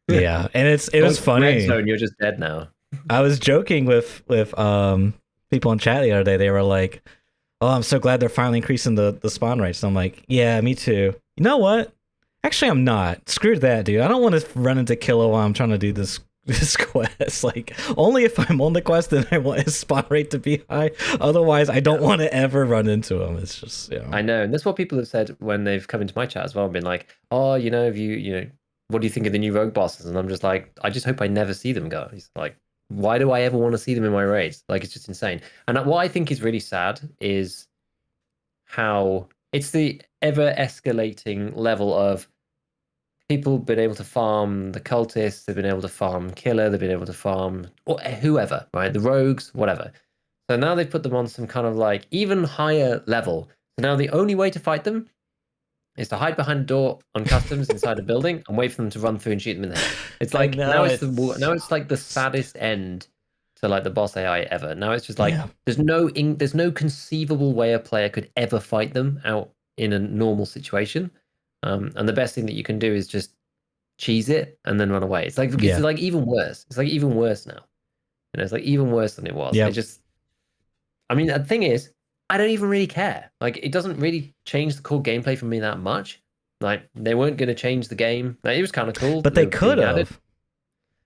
yeah, and it was funny. Red zone, you're just dead now. I was joking with people in chat the other day. They were like, "Oh, I'm so glad they're finally increasing the spawn rates." And I'm like, "Yeah, me too." You know what? Actually, I'm not. Screw that, dude. I don't want to run into Killa while I'm trying to do this quest. Like, only if I'm on the quest, then I want his spawn rate to be high. Otherwise, I don't want to ever run into him. It's just, you know. I know, and that's what people have said when they've come into my chat as well. Been like, "Oh, you know, what do you think of the new rogue bosses?" And I'm just like, I just hope I never see them go. He's like, why do I ever want to see them in my raids? Like, it's just insane. And what I think is really sad is how it's the ever escalating level of people been able to farm the cultists, they've been able to farm Killer, they've been able to farm or whoever, right? The rogues, whatever. So now they've put them on some kind of like even higher level. So now the only way to fight them is to hide behind a door on customs inside a building and wait for them to run through and shoot them in the head. It's like now it's like the saddest end to like the boss AI ever. Now it's just like there's no conceivable way a player could ever fight them out in a normal situation. And the best thing that you can do is just cheese it and then run away. It's like even worse. It's like even worse now. You know, it's like even worse than it was. Yeah. I mean, the thing is, I don't even really care. Like, it doesn't really change the core gameplay for me that much. Like, they weren't going to change the game. Like, it was kind of cool. But they could have.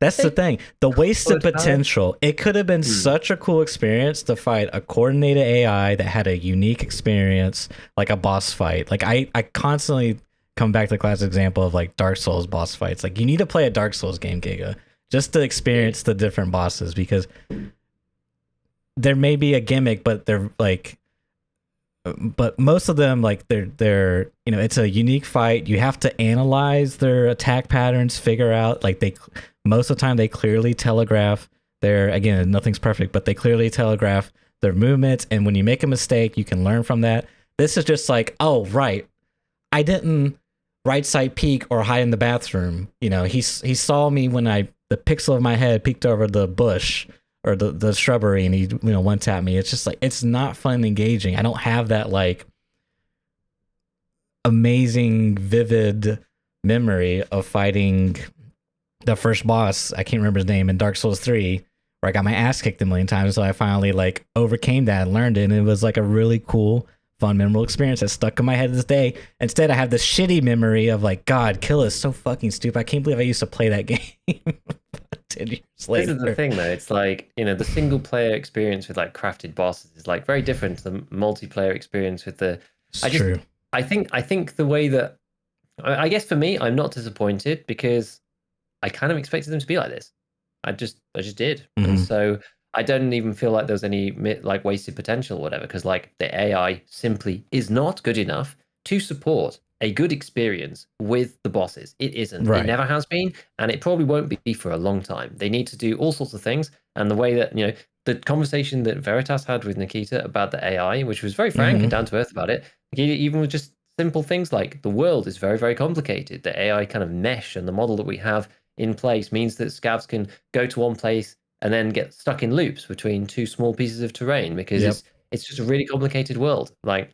That's the thing. The wasted potential. It could have been such a cool experience to fight a coordinated AI that had a unique experience, like a boss fight. Like, I constantly come back to the classic example of like Dark Souls boss fights. Like, you need to play a Dark Souls game, Giga, just to experience the different bosses, because there may be a gimmick, but they're like, but most of them, like, they're you know, it's a unique fight. You have to analyze their attack patterns, figure out, like, most of the time they clearly telegraph their, again, nothing's perfect, but they clearly telegraph their movements, and when you make a mistake, you can learn from that. This is just like, oh, right, I didn't right side peek or hide in the bathroom. You know, he saw me when the pixel of my head peeked over the bush or the shrubbery, and he, you know, one tapped me. It's just like, it's not fun and engaging. I don't have that like amazing, vivid memory of fighting the first boss. I can't remember his name in Dark Souls 3, where I got my ass kicked a million times. So I finally like overcame that and learned it. And it was like a really cool, fun, memorable experience that stuck in my head to this day. Instead, I have this shitty memory of like, God, Kill is so fucking stupid. I can't believe I used to play that game 10 years later. This is the thing, though. It's like, you know, the single player experience with like crafted bosses is like very different to the multiplayer experience with the. True. I think the way that, I guess for me, I'm not disappointed because I kind of expected them to be like this. I just did, and so I don't even feel like there's any like wasted potential or whatever, because like the AI simply is not good enough to support a good experience with the bosses. It isn't. Right. It never has been, and it probably won't be for a long time. They need to do all sorts of things, and the way that, you know, the conversation that Veritas had with Nikita about the AI, which was very frank and down to earth about it, even with just simple things like the world is very, very complicated. The AI kind of mesh and the model that we have in place means that scavs can go to one place and then get stuck in loops between two small pieces of terrain because it's just a really complicated world. Like,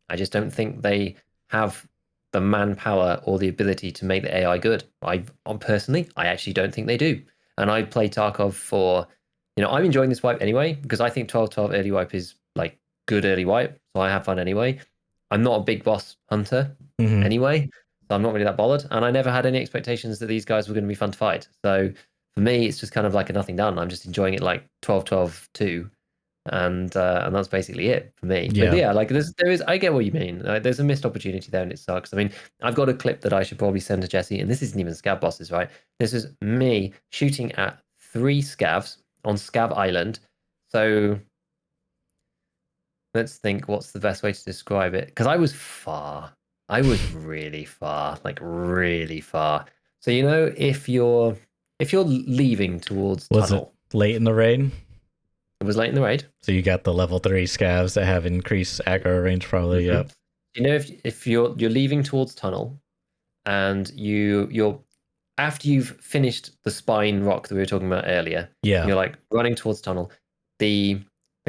I just don't think they have the manpower or the ability to make the AI good. I actually don't think they do. And I play Tarkov for, I'm enjoying this wipe anyway because I think 12-12 early wipe is like good early wipe, so I have fun anyway. I'm not a big boss hunter anyway, so I'm not really that bothered. And I never had any expectations that these guys were going to be fun to fight. So for me, it's just kind of like a nothing done. I'm just enjoying it like 12-12-2. And that's basically it for me. But yeah, like there is, I get what you mean. There's a missed opportunity there, and it sucks. I mean, I've got a clip that I should probably send to Jesse, and this isn't even scav bosses, right? This is me shooting at 3 scavs on Scav Island. So let's think, what's the best way to describe it? Because I was far. I was really far, like really far. So if you're leaving towards tunnel, it late in the raid? It was late in the raid. So you got the level 3 scavs that have increased aggro range, probably. Yep. If you're leaving towards tunnel, and you're after you've finished the spine rock that we were talking about earlier, you're like running towards tunnel. The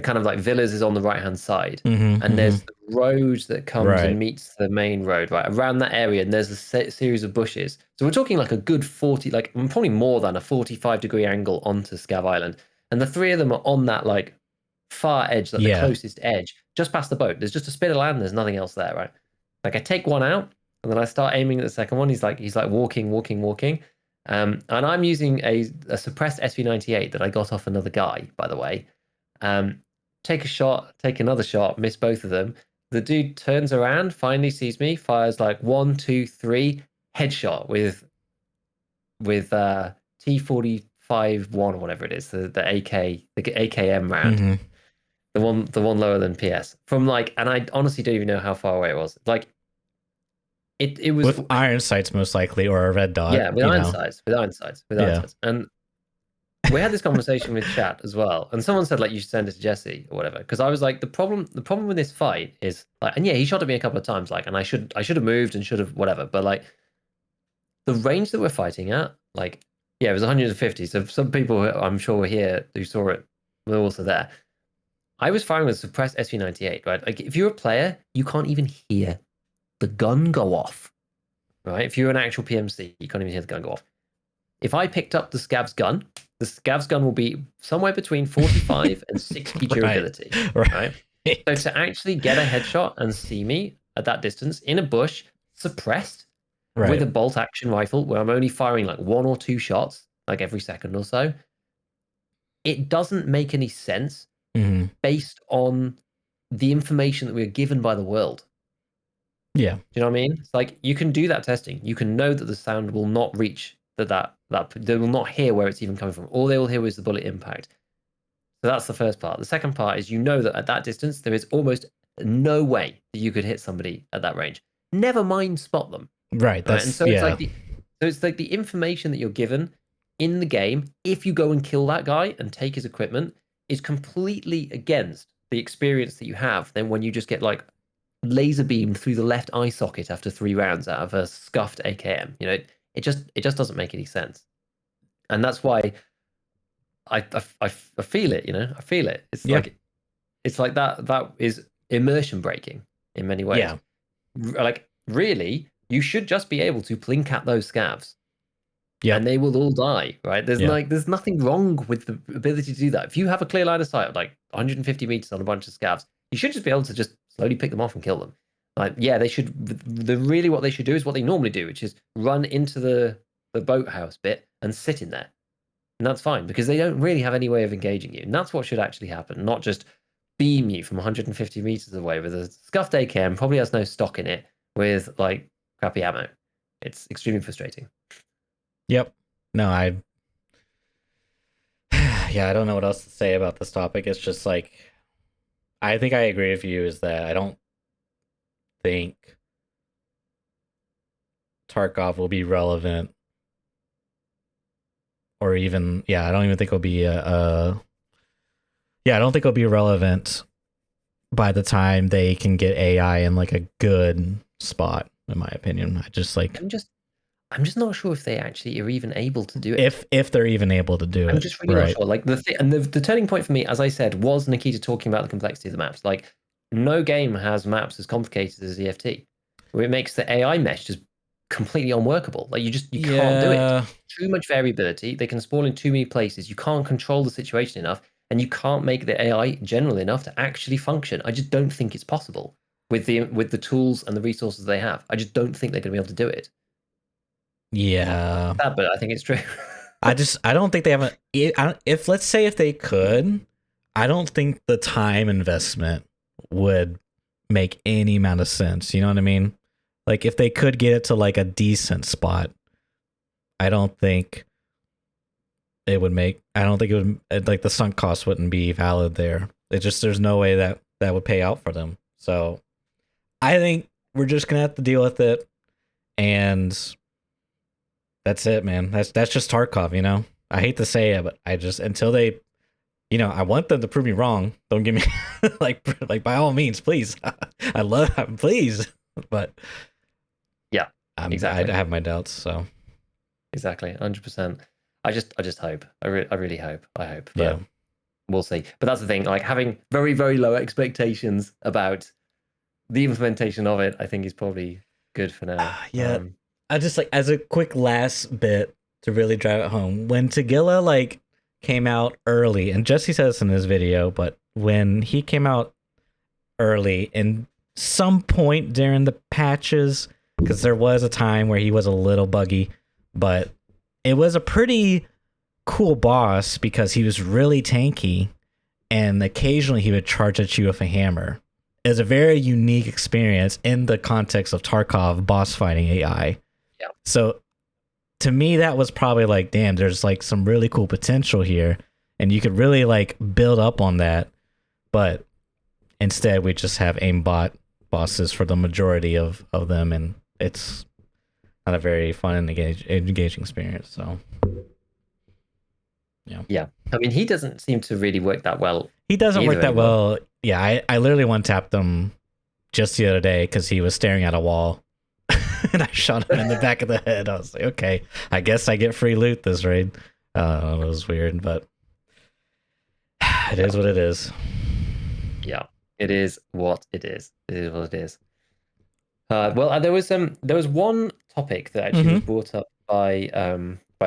kind of like villas is on the right hand side, and there's the road that comes and meets the main road right around that area, and there's a series of bushes. So we're talking like a good 40, like probably more than a 45-degree angle onto Scav Island, and the 3 of them are on that like far edge, like the closest edge, just past the boat. There's just a spit of land. There's nothing else there, right? Like I take one out, and then I start aiming at the second one. He's like walking. And I'm using a suppressed SV98 that I got off another guy, by the way. Take a shot, take another shot, miss both of them. The dude turns around, finally sees me, fires like 1, 2, 3, headshot with T45-1 or whatever it is, the AK, the AKM round, the one lower than PS. From like, and I honestly don't even know how far away it was. Like, it was with iron sights most likely, or a red dot. Yeah, with iron sights. And we had this conversation with chat as well, and someone said like you should send it to Jesse or whatever, because I was like the problem with this fight is like, and yeah, he shot at me a couple of times, like, and I should have moved and should have whatever, but like the range that we're fighting at, like, yeah, it was 150. So some people I'm sure were here who saw it were also there. I was firing with suppressed SV98, right? Like if you're a player, you can't even hear the gun go off, right? If you're an actual PMC, you can't even hear the gun go off. If I picked up the Scav's gun will be somewhere between 45 and 60 durability, right? So to actually get a headshot and see me at that distance in a bush, suppressed, with a bolt action rifle where I'm only firing like 1 or 2 shots, like every second or so, it doesn't make any sense based on the information that we're given by the world. Yeah. Do you know what I mean? It's like you can do that testing. You can know that the sound will not reach that they will not hear where it's even coming from. All they will hear is the bullet impact. So that's the first part. The second part is that at that distance there is almost no way that you could hit somebody at that range. Never mind spot them. Right. That's and so it's like the information that you're given in the game, if you go and kill that guy and take his equipment, is completely against the experience that you have then when you just get like laser beamed through the left eye socket after 3 rounds out of a scuffed AKM. It just doesn't make any sense, and that's why I feel it. I feel it. It's like that is immersion breaking in many ways. Yeah. Like really, you should just be able to plink at those scavs. Yeah. And they will all die, right? There's nothing wrong with the ability to do that. If you have a clear line of sight of like 150 meters on a bunch of scavs, you should just be able to just slowly pick them off and kill them. Like, yeah, they should. Really, what they should do is what they normally do, which is run into the boathouse bit and sit in there, and that's fine because they don't really have any way of engaging you. And that's what should actually happen, not just beam you from 150 meters away with a scuffed AKM, probably has no stock in it, with like crappy ammo. It's extremely frustrating. Yep. No, I don't know what else to say about this topic. It's just like, I think I agree with you, is that I don't think Tarkov will be relevant, or even, I don't even think it'll be a Yeah, I don't think it'll be relevant by the time they can get AI in like a good spot, in my opinion. I just like I'm just not sure if they actually are even able to do it. if they're even able to do it. I'm just really not sure. Like the turning point for me, as I said, was Nikita talking about the complexity of the maps. Like no game has maps as complicated as EFT, where it makes the AI mesh just completely unworkable. Like you can't do it. Too much variability. They can spawn in too many places. You can't control the situation enough, and you can't make the AI general enough to actually function. I just don't think it's possible with the tools and the resources they have. I just don't think they're going to be able to do it. Yeah. But I think it's true. I don't think they have if let's say if they could, I don't think the time investment would make any amount of sense. You know what I mean? Like if they could get it to like a decent spot, I don't think it would like the sunk cost wouldn't be valid there. There's no way that would pay out for them. So I think we're just gonna have to deal with it, and that's it, man. That's just Tarkov, you know. I hate to say it, but I just until they, you know, I want them to prove me wrong. Don't give me like by all means, please. Please, but yeah, exactly. I have my doubts. So exactly, 100%. I just hope. I really hope. I hope. But yeah, we'll see. But that's the thing. Like having very very low expectations about the implementation of it, I think is probably good for now. Yeah. I just like as a quick last bit to really drive it home. When Tagilla like came out early, and Jesse says this in his video, but when he came out early and some point during the patches, because there was a time where he was a little buggy, but it was a pretty cool boss because he was really tanky, and occasionally he would charge at you with a hammer. It was a very unique experience in the context of Tarkov boss fighting AI. Yeah. So to me, that was probably like, damn, there's like some really cool potential here, and you could really like build up on that. But instead, we just have aimbot bosses for the majority of them, and it's not a very fun and engaging experience. So yeah. I mean, he doesn't seem to really work that well. He doesn't work that well. Yeah, I literally one tapped him just the other day because he was staring at a wall. And I shot him in the back of the head. I was like, okay, I guess I get free loot this raid. It was weird, but it is what it is. Yeah, it is what it is. It is what it is. Well, there was one topic that actually was brought up by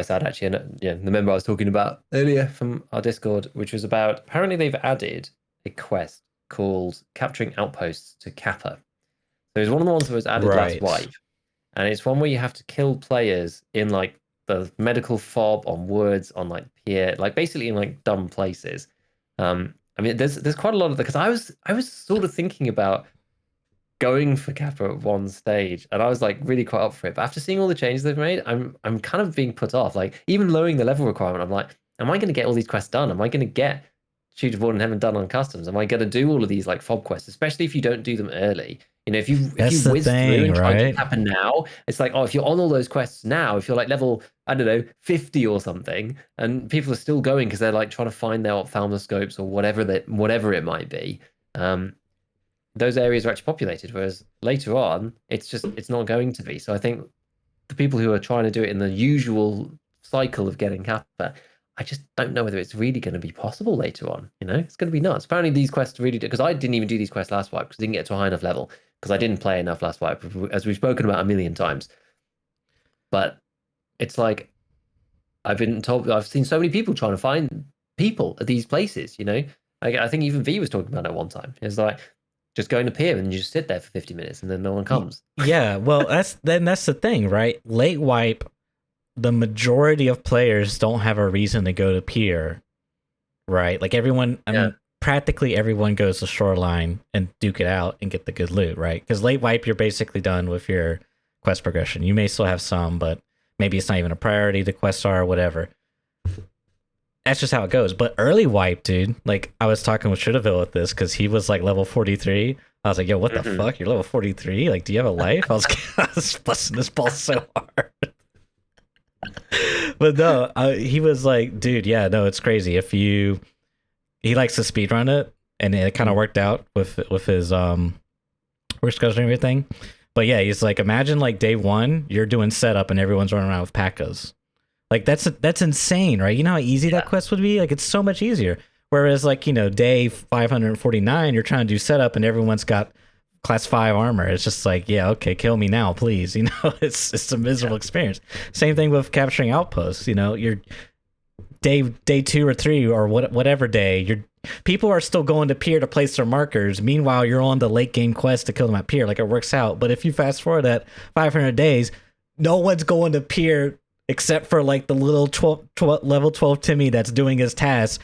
Sad actually, and the member I was talking about earlier from our Discord, which was about apparently they've added a quest called Capturing Outposts to Kappa. So it was one of the ones that was added last wipe. And it's one where you have to kill players in like the medical fob, on woods, on like pier, like basically in like dumb places. I mean, there's quite a lot of that because I was sort of thinking about going for Kappa at one stage, and I was like really quite up for it. But after seeing all the changes they've made, I'm kind of being put off. Like even lowering the level requirement, I'm like, am I going to get all these quests done? Am I going to get Shoot of Born in Heaven done on customs? Am I going to do all of these like fob quests, especially if you don't do them early? You know, if you whiz through and try to happen now, it's like, oh, if you're on all those quests now, if you're like level, I don't know, 50 or something, and people are still going because they're like trying to find their ophthalmoscopes or whatever it might be, those areas are actually populated. Whereas later on, it's not going to be. So I think the people who are trying to do it in the usual cycle of getting Kappa, I just don't know whether it's really going to be possible later on. You know, it's going to be nuts. Apparently, these quests really do, because I didn't even do these quests last wipe because I didn't get to a high enough level because I didn't play enough last wipe, as we've spoken about a million times. But it's like I've seen so many people trying to find people at these places. You know, I think even V was talking about it one time. It's like just going to pier and you just sit there for 50 minutes and then no one comes. Yeah, well, that's the thing, right? Late wipe, the majority of players don't have a reason to go to pier, right? Like everyone, I mean, practically everyone goes to shoreline and duke it out and get the good loot, right? Because late wipe, you're basically done with your quest progression. You may still have some, but maybe it's not even a priority. The quests are, whatever. That's just how it goes. But early wipe, dude, like I was talking with Shudaville with this because he was like level 43. I was like, yo, what the fuck? You're level 43? Like, do you have a life? I was busting this ball so hard. But no, he was like, dude, yeah, no, it's crazy. If you he likes to speedrun it, and it kind of worked out with his work schedule and everything. But yeah, he's like, imagine like day one, you're doing setup and everyone's running around with P.A.K.As. Like that's insane, right? You know how easy that quest would be? Like it's so much easier. Whereas like, you know, day 549, you're trying to do setup and everyone's got class 5 armor. It's just like, yeah, okay, kill me now, please. You know, it's a miserable experience. Same thing with capturing outposts. You know, you're day 2 or 3 or whatever day, people are still going to pier to place their markers. Meanwhile, you're on the late game quest to kill them at pier. Like it works out. But if you fast forward that 500 days, no one's going to pier except for like the little 12 level 12 Timmy that's doing his task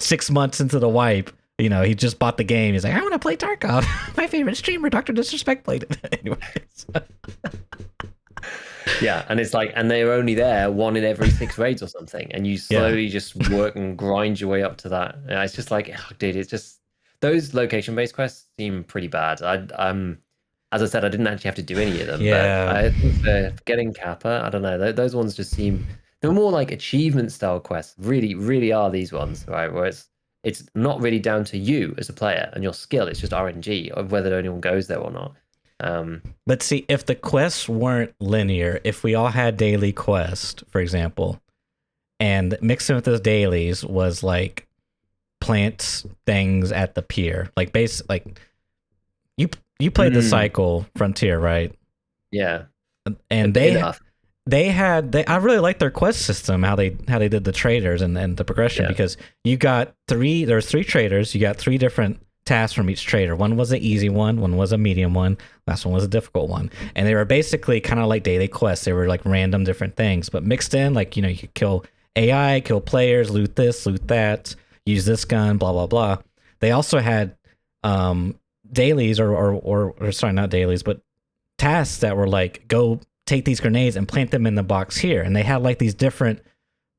6 months into the wipe. You know, he just bought the game. He's like, I want to play Tarkov. My favorite streamer, Dr. Disrespect, played it. Anyways. Yeah, and it's like, and they're only there 1 in every 6 raids or something, and you slowly just work and grind your way up to that. And it's just like, oh, dude, it's just those location-based quests seem pretty bad. I'm as I said, I didn't actually have to do any of them. Yeah, but I think for getting Kappa, I don't know. Those ones just seem they're more like achievement-style quests. Really, really are these ones, right? Where it's not really down to you as a player and your skill. It's just RNG of whether anyone goes there or not. But see, if the quests weren't linear, if we all had daily quests, for example, and mixing with those dailies was like plant things at the pier, like you played the cycle Frontier, right? Yeah, and I really like their quest system, how they did the traders and the progression, because there's 3 traders, you got 3 different tasks from each trader. One was an easy one was a medium one, last one was a difficult one, and they were basically kind of like daily quests. They were like random different things, but mixed in, like, you know, you could kill AI, kill players, loot this, loot that, use this gun, blah blah blah. They also had dailies or sorry, not dailies, but tasks that were like, go take these grenades and plant them in the box here, and they had like these different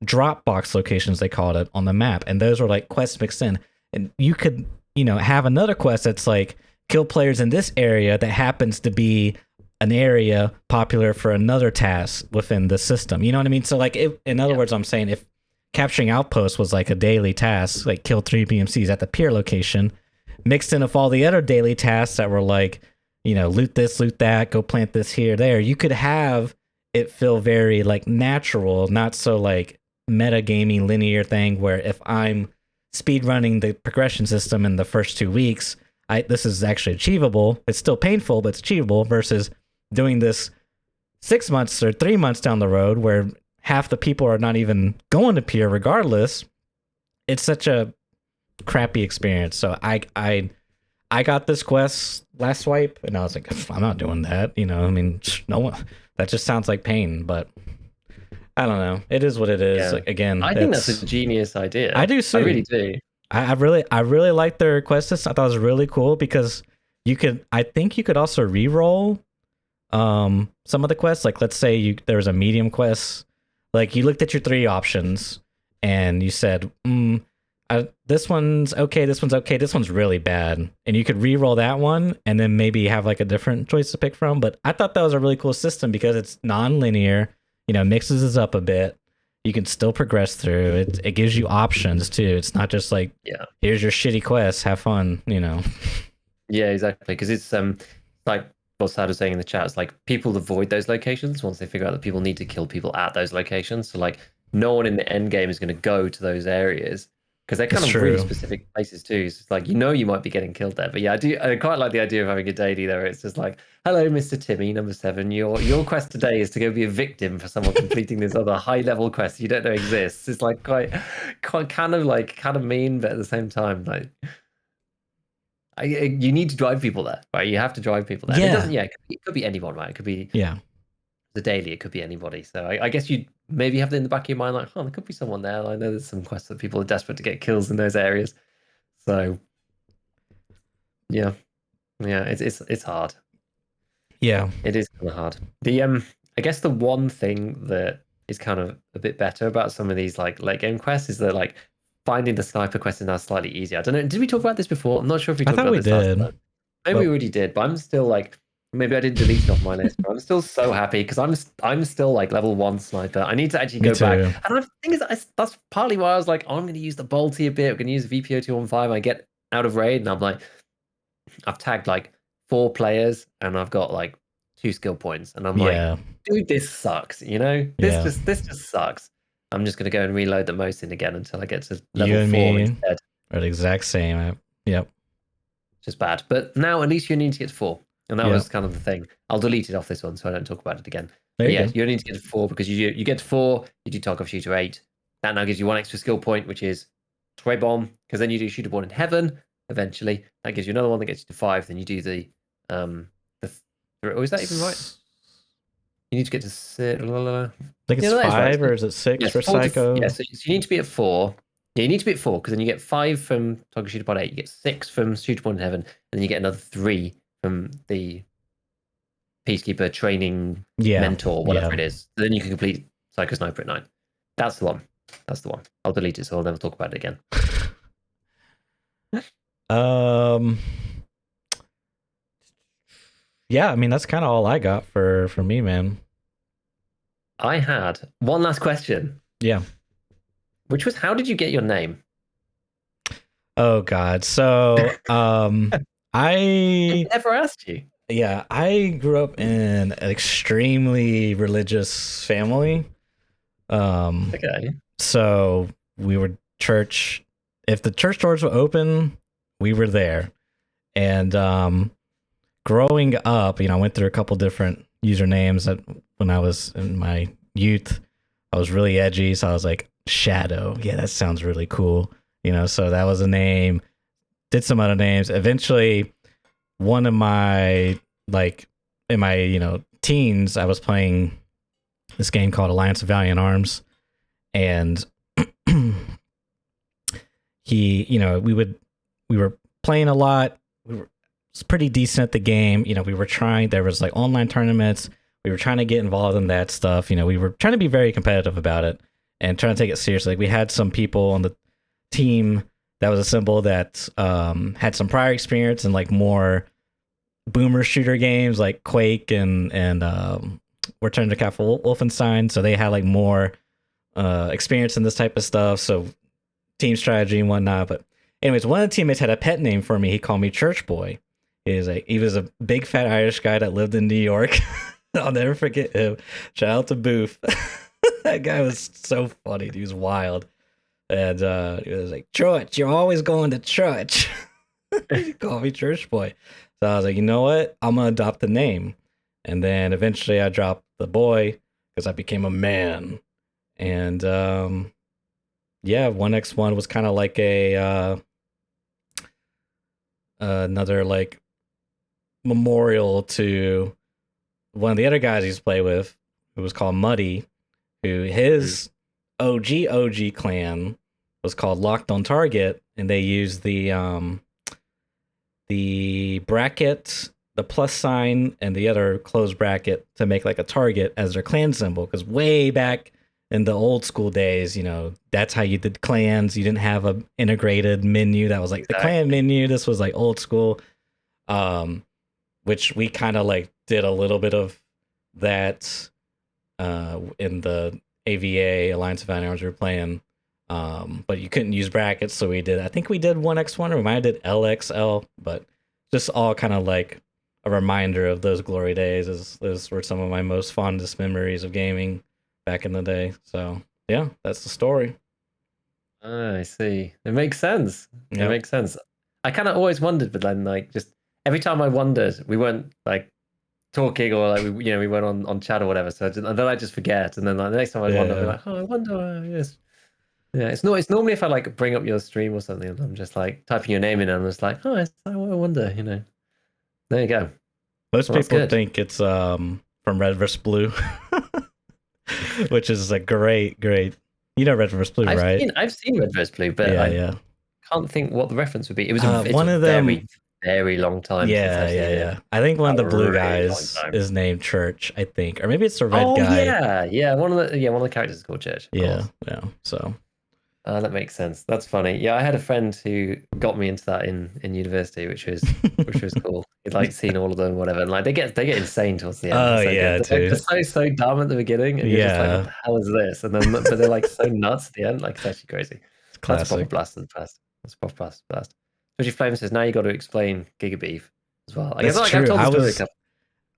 drop box locations, they called it, on the map, and those were like quests mixed in. And you could, you know, have another quest that's like, kill players in this area that happens to be an area popular for another task within the system. You know what I mean? So like, in other words, I'm saying if capturing outposts was like a daily task, like kill 3 BMCs at the pier location, mixed in with all the other daily tasks that were like, you know, loot this, loot that, go plant this here, there, you could have it feel very like natural, not so like metagaming linear thing where if I'm speed running the progression system in the first 2 weeks, this is actually achievable. It's still painful, but it's achievable, versus doing this 6 months or 3 months down the road where half the people are not even going to pier regardless. It's such a crappy experience. So I got this quest last swipe and I was like, I'm not doing that. You know, I mean, no one, that just sounds like pain, but I don't know. It is what it is. Yeah. Like, again, I think that's a genius idea. I do too. I really do. I really like their quest system. I thought it was really cool because I think you could also re-roll some of the quests. Like, let's say there was a medium quest. Like, you looked at your 3 options and you said, this one's okay, this one's okay, this one's really bad. And you could re-roll that one and then maybe have like a different choice to pick from. But I thought that was a really cool system because it's non-linear, you know, mixes us up a bit. You can still progress through it. It gives you options too. It's not just like, here's your shitty quest, have fun, you know. Yeah, exactly. Because it's like what Sad was saying in the chat, it's like people avoid those locations once they figure out that people need to kill people at those locations. So like no one in the end game is going to go to those areas because they're kind of really specific places too. So it's like, you know, you might be getting killed there. But yeah, I quite like the idea of having a daily there. It's just like, hello, Mr. Timmy, number 7. Your quest today is to go be a victim for someone completing this other high level quest you don't know exists. It's like quite kind of mean, but at the same time, like, you need to drive people there, right? You have to drive people there. Yeah. It could be anyone, right? It could be the daily. It could be anybody. So I guess you maybe have it in the back of your mind, like, oh, there could be someone there. I know there's some quests that people are desperate to get kills in those areas. So yeah, it's hard. Yeah, it is kind of hard. I guess the one thing that is kind of a bit better about some of these like late game quests is that like finding the sniper quest is now slightly easier. I don't know. Did we talk about this before? I'm not sure if we talked about this last time. Maybe we already did, but I'm still like Maybe I didn't delete it off my list, but I'm still so happy because I'm still like level 1 sniper. I need to actually go back. And the thing is, that's partly why I was like, oh, I'm going to use the bolty a bit. I'm going to use VPO 215. I get out of raid, and I'm like, I've tagged like 4 players, and I've got like 2 skill points, and I'm like, dude, this sucks. You know, this just sucks. I'm just going to go and reload the most in again until I get to level 4 instead. Are the exact same. Yep. Just bad. But now at least you need to get to 4. And that was kind of the thing. I'll delete it off this one so I don't talk about it again. But yeah, you need to get to 4 because you get to 4, you do Tarkov Shooter 8. That now gives you 1 extra skill point, which is Spray Bomb, because then you do Shooter Born in Heaven eventually. That gives you another one that gets you to 5. Then you do the oh, is that even right? You need to get to 6. I think it's 5 or is it 6 for Psycho? So you need to be at 4. Yeah, you need to be at 4 because then you get 5 from Tarkov Shooter Born 8, you get 6 from Shooter Born in Heaven, and then you get another 3 from the Peacekeeper training mentor, whatever it is. Then you can complete Psycho Sniper at 9. That's the one. That's the one. I'll delete it so I'll never talk about it again. Yeah, I mean that's kind of all I got for me, man. I had one last question. Yeah. Which was, how did you get your name? Oh God. So I never asked you. Yeah, I grew up in an extremely religious family. Okay. So we were church. If the church doors were open, we were there. And growing up, I went through a couple different usernames when I was in my youth. I was really edgy, so I was like Shadow. Yeah, that sounds really cool. So that was a name. Did some other names. Eventually, one of my, in my, teens, I was playing this game called Alliance of Valiant Arms. And we were playing a lot. It's pretty decent at the game. We were trying, there was online tournaments. We were trying to get involved in that stuff. We were trying to be very competitive about it and trying to take it seriously. We had some people on the team that was assembled that had some prior experience in more boomer shooter games like Quake and Return to Castle Wolfenstein. So they had more experience in this type of stuff. So team strategy and whatnot. But anyways, one of the teammates had a pet name for me. He called me Church Boy. He was a big fat Irish guy that lived in New York. I'll never forget him. Shout out to Booth. That guy was so funny. He was wild. And he was like, church, you're always going to church. He called me Church Boy. So I was like, you know what? I'm going to adopt the name. And then eventually I dropped the boy because I became a man. And 1x1 was kind of like another memorial to one of the other guys he used to play with, who was called Muddy, who his OG clan was called Locked on Target, and they used the bracket, the plus sign, and the other closed bracket to make a target as their clan symbol. Because way back in the old school days, that's how you did clans. You didn't have a integrated menu that was the clan menu. This was old school, which we kind of did a little bit of that in the AVA Alliance of Valiant Arms we were playing. But you couldn't use brackets, so I think we did 1x1 or we might have did LXL, but just all kind of a reminder of those glory days. Those were some of my most fondest memories of gaming back in the day. So yeah, that's the story. I see. It makes sense. Yep. It makes sense. I kind of always wondered, but then just every time I wondered, we weren't talking or we went on chat or whatever. So then I just forget, and then the next time I wonder, I'll be I wonder. Yes. Yeah, it's normally if I bring up your stream or something, and I'm just typing your name in, and I'm just I wonder. There you go. Most people think it's from Red vs. Blue. Which is a great. Red vs. Blue, right? I've seen Red vs. Blue, but I can't think what the reference would be. It was one of them. Very, very long time. Yeah. I think one of the blue guys is named Church. I think, or maybe it's the red guy. Yeah. One of the characters is called Church. Yeah. So That makes sense. That's funny. Yeah, I had a friend who got me into that in university, which was cool. He'd like seen all of them, whatever, and like they get insane towards the end. Oh It's so yeah, good. They're dude. so dumb at the beginning, and you're just like, what Yeah, the hell is this? And then but they're like so nuts at the end. Like it's actually crazy. it's That's a proper classic. blast of the past. That's a proper blast of the past. Especially Flame says now you got to explain GigaBeef as well. Like I That's feel like I've true. told the story a couple.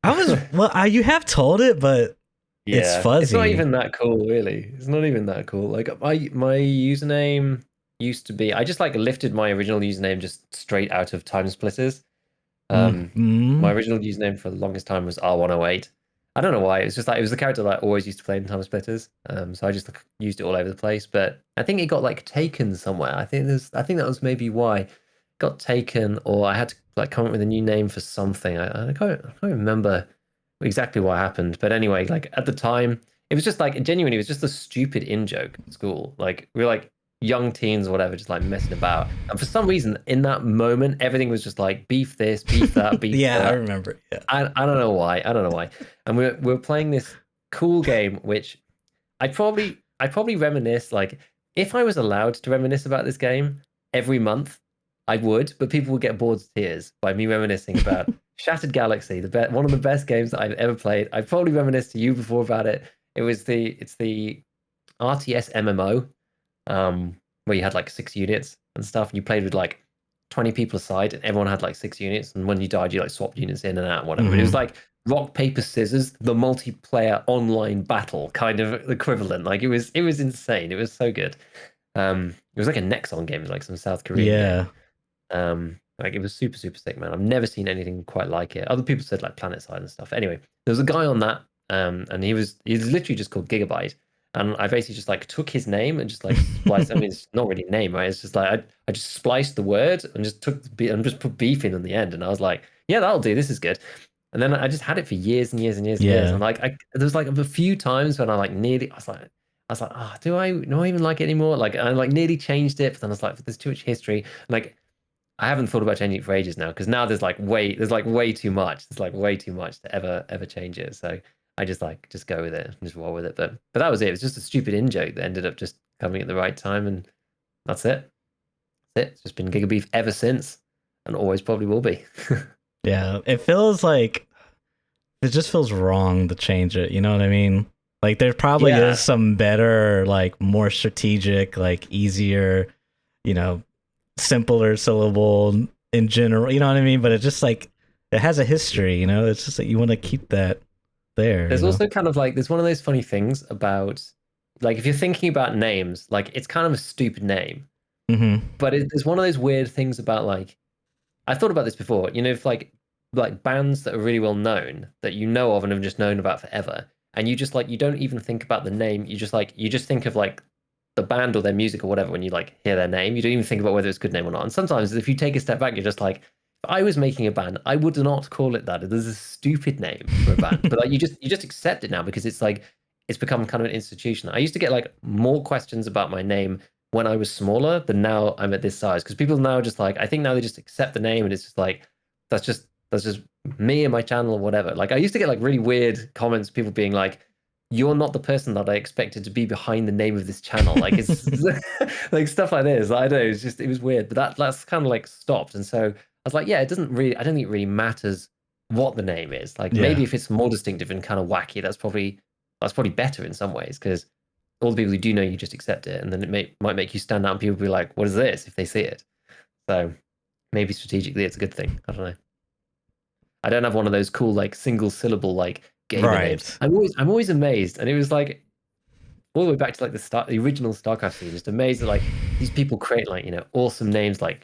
I was well. You have told it, but it's Yeah, it's not fuzzy. even that cool, really. It's not even that cool. Like my username used to be, I just like lifted my original username just straight out of Time Splitters. Mm-hmm. My original username for the longest time was R108. I don't know why. It's just like it was the character that I always used to play in Time Splitters. So I just like, used it all over the place. But I think it got like taken somewhere. I think that was maybe why it got taken, or I had to like come up with a new name for something. I can't remember exactly what happened. But anyway, like at the time, it was just like genuinely, it was just a stupid in joke at school. Like we were like young teens or whatever, just like messing about. And for some reason, in that moment, everything was just like beef this, beef that, beef Yeah, I that. remember. Yeah. I don't know why. I don't know why. And we're playing this cool game, which I probably reminisce like if I was allowed to reminisce about this game every month, I would, but people would get bored to tears by me reminiscing about Shattered Galaxy, one of the best games that I've ever played. I probably reminisced to you before about it. It's the RTS MMO, where you had like 6 units and stuff, and you played with like 20 people aside, and everyone had like 6 units. And when you died, you like swapped units in and out, and whatever. But it was like rock paper scissors, the multiplayer online battle kind of equivalent. Like it was insane. It was so good. It was like a Nexon game, it was like some South Korean game. Yeah. Like it was super super sick, man. I've never seen anything quite like it. Other people said like PlanetSide and stuff. Anyway, there was a guy on that, and he's literally just called Gigabyte. And I basically just like took his name and just like spliced. I mean, it's not really a name, right? It's just like I just spliced the word and just took the beef and just put beef in the end. And I was like, yeah, that'll do. This is good. And then I just had it for years and years and years and years. Yeah. And like there was like a few times when I like nearly I was like, oh, do I even like it anymore? Like I like nearly changed it, but then I was like, there's too much history. Like I haven't thought about changing it for ages now because now there's like way too much. There's like way too much to ever change it. So I just go with it and just roll with it. But that was it. It was just a stupid in joke that ended up just coming at the right time, and that's it. That's it. It's just been GigaBeef ever since, and always probably will be. Yeah. It feels like it just feels wrong to change it. You know what I mean? Like there probably Yeah. is some better, like more strategic, like easier, you know, simpler syllable in general. You know what I mean? But it's just like it has a history. You know, it's just like you want to keep that there. There's You know? also kind of like there's one of those funny things about like if you're thinking about names, like it's kind of a stupid name, Mm-hmm. but there's one of those weird things about like I've thought about this before. You know, if like bands that are really well known that you know of and have just known about forever, and you just like you don't even think about the name. You just think of like the band or their music or whatever when you like hear their name. You don't even think about whether it's a good name or not. And sometimes if you take a step back, you're just like, if I was making a band, I would not call it that. It is a stupid name for a band. But like you just accept it now because it's like it's become kind of an institution. I used to get like more questions about my name when I was smaller than now I'm at this size. Because people now just like I think now they just accept the name and it's just like that's just me and my channel or whatever. Like I used to get like really weird comments, people being like, "You're not the person that I expected to be behind the name of this channel." Like it's like stuff like this. I know it was weird, but that's kind of like stopped. And so I was like, yeah, it doesn't really. I don't think it really matters what the name is. Like Yeah. maybe if it's more distinctive and kind of wacky, that's probably better in some ways because all the people who do know you just accept it, and then might make you stand out, and people be like, "What is this?" if they see it. So maybe strategically, it's a good thing. I don't know. I don't have one of those cool like single syllable like gamer names. Right. I'm always amazed, and it was like all the way back to like the original StarCraft scene. Just amazed that like these people create like awesome names like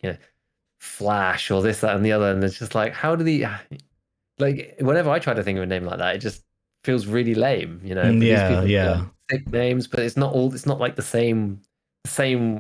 Flash or this that and the other, and it's just like how do the like whenever I try to think of a name like that, it just feels really lame, But these Yeah. people have Yeah. like sick names, but it's not like the same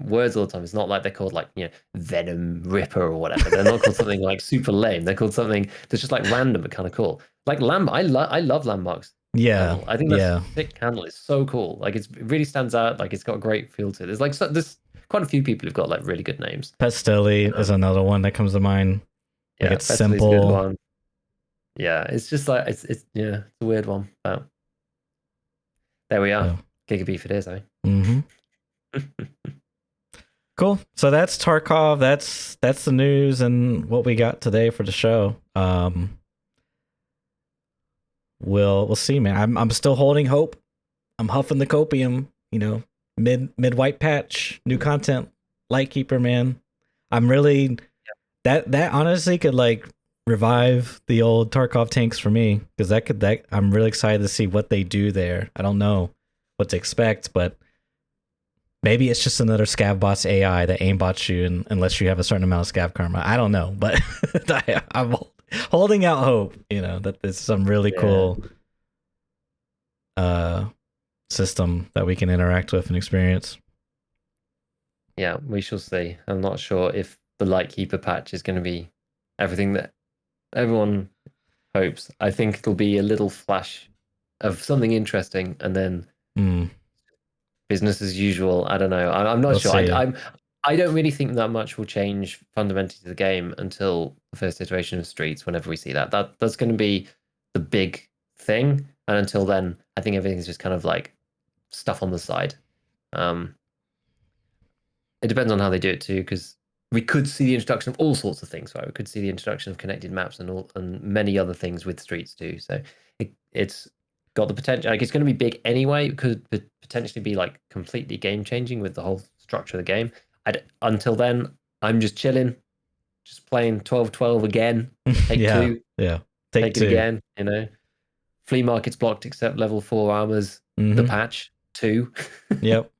words all the time. It's not like they're called like Venom Ripper or whatever. They're not called something like super lame. They're called something that's just like random but kind of cool. Like I love Landmarks Yeah. handle. I think that's Yeah. a sick handle. It's so cool. Like it really stands out. Like it's got a great feel to it. There's quite a few people who've got like really good names. Pestelli is another one that comes to mind. Like Yeah, it's Festival's a good simple. one. Yeah, it's just like it's it's a weird one. But there we are. Yeah. GigaBeef it is, eh? Mm-hmm. Cool. So that's Tarkov. That's the news and what we got today for the show. We'll see, man. I'm still holding hope. I'm huffing the copium. You know, mid white patch, new content, Lightkeeper, man. I'm really that honestly could like revive the old Tarkov tanks for me, because that I'm really excited to see what they do there. I don't know what to expect, but maybe it's just another scav bots AI that aimbots you unless you have a certain amount of scav karma. I don't know, but I'm holding out hope, you know, that there's some really cool system that we can interact with and experience. Yeah, we shall see. I'm not sure if the Lightkeeper patch is going to be everything that everyone hopes. I think it'll be a little flash of something interesting, and then business as usual. I don't know. I'm not sure. I don't really think that much will change fundamentally to the game until the first iteration of Streets. Whenever we see that's going to be the big thing, and until then, I think everything's just kind of like stuff on the side. It depends on how they do it too, because we could see the introduction of all sorts of things, right? We could see the introduction of connected maps and many other things with Streets too. So it's got the potential. Like, it's going to be big anyway. It could potentially be like completely game changing with the whole structure of the game. Until then, I'm just chilling, just playing 12-12 again. Take two. Yeah. Take two. It again. You know, flea markets blocked except level 4 armors. The patch 2. Yep.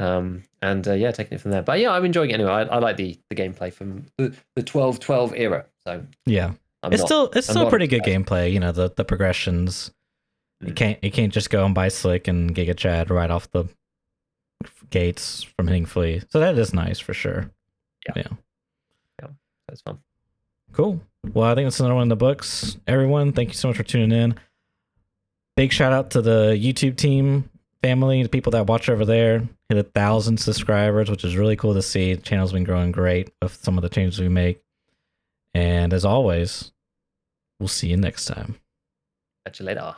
Taking it from there. But yeah, I'm enjoying it anyway. I like the gameplay from the 12-12 era. So yeah, it's still pretty good gameplay. You know, the progressions. You can't just go and buy Slick and Giga Chad right off the gates from hitting Flea. So that is nice for sure. Yeah, that's fun. Cool. Well, I think that's another one in the books. Everyone, thank you so much for tuning in. Big shout out to the YouTube team, family, the people that watch over there. Hit 1,000 subscribers, which is really cool to see. The channel's been growing great with some of the changes we make. And as always, we'll see you next time. Catch you later.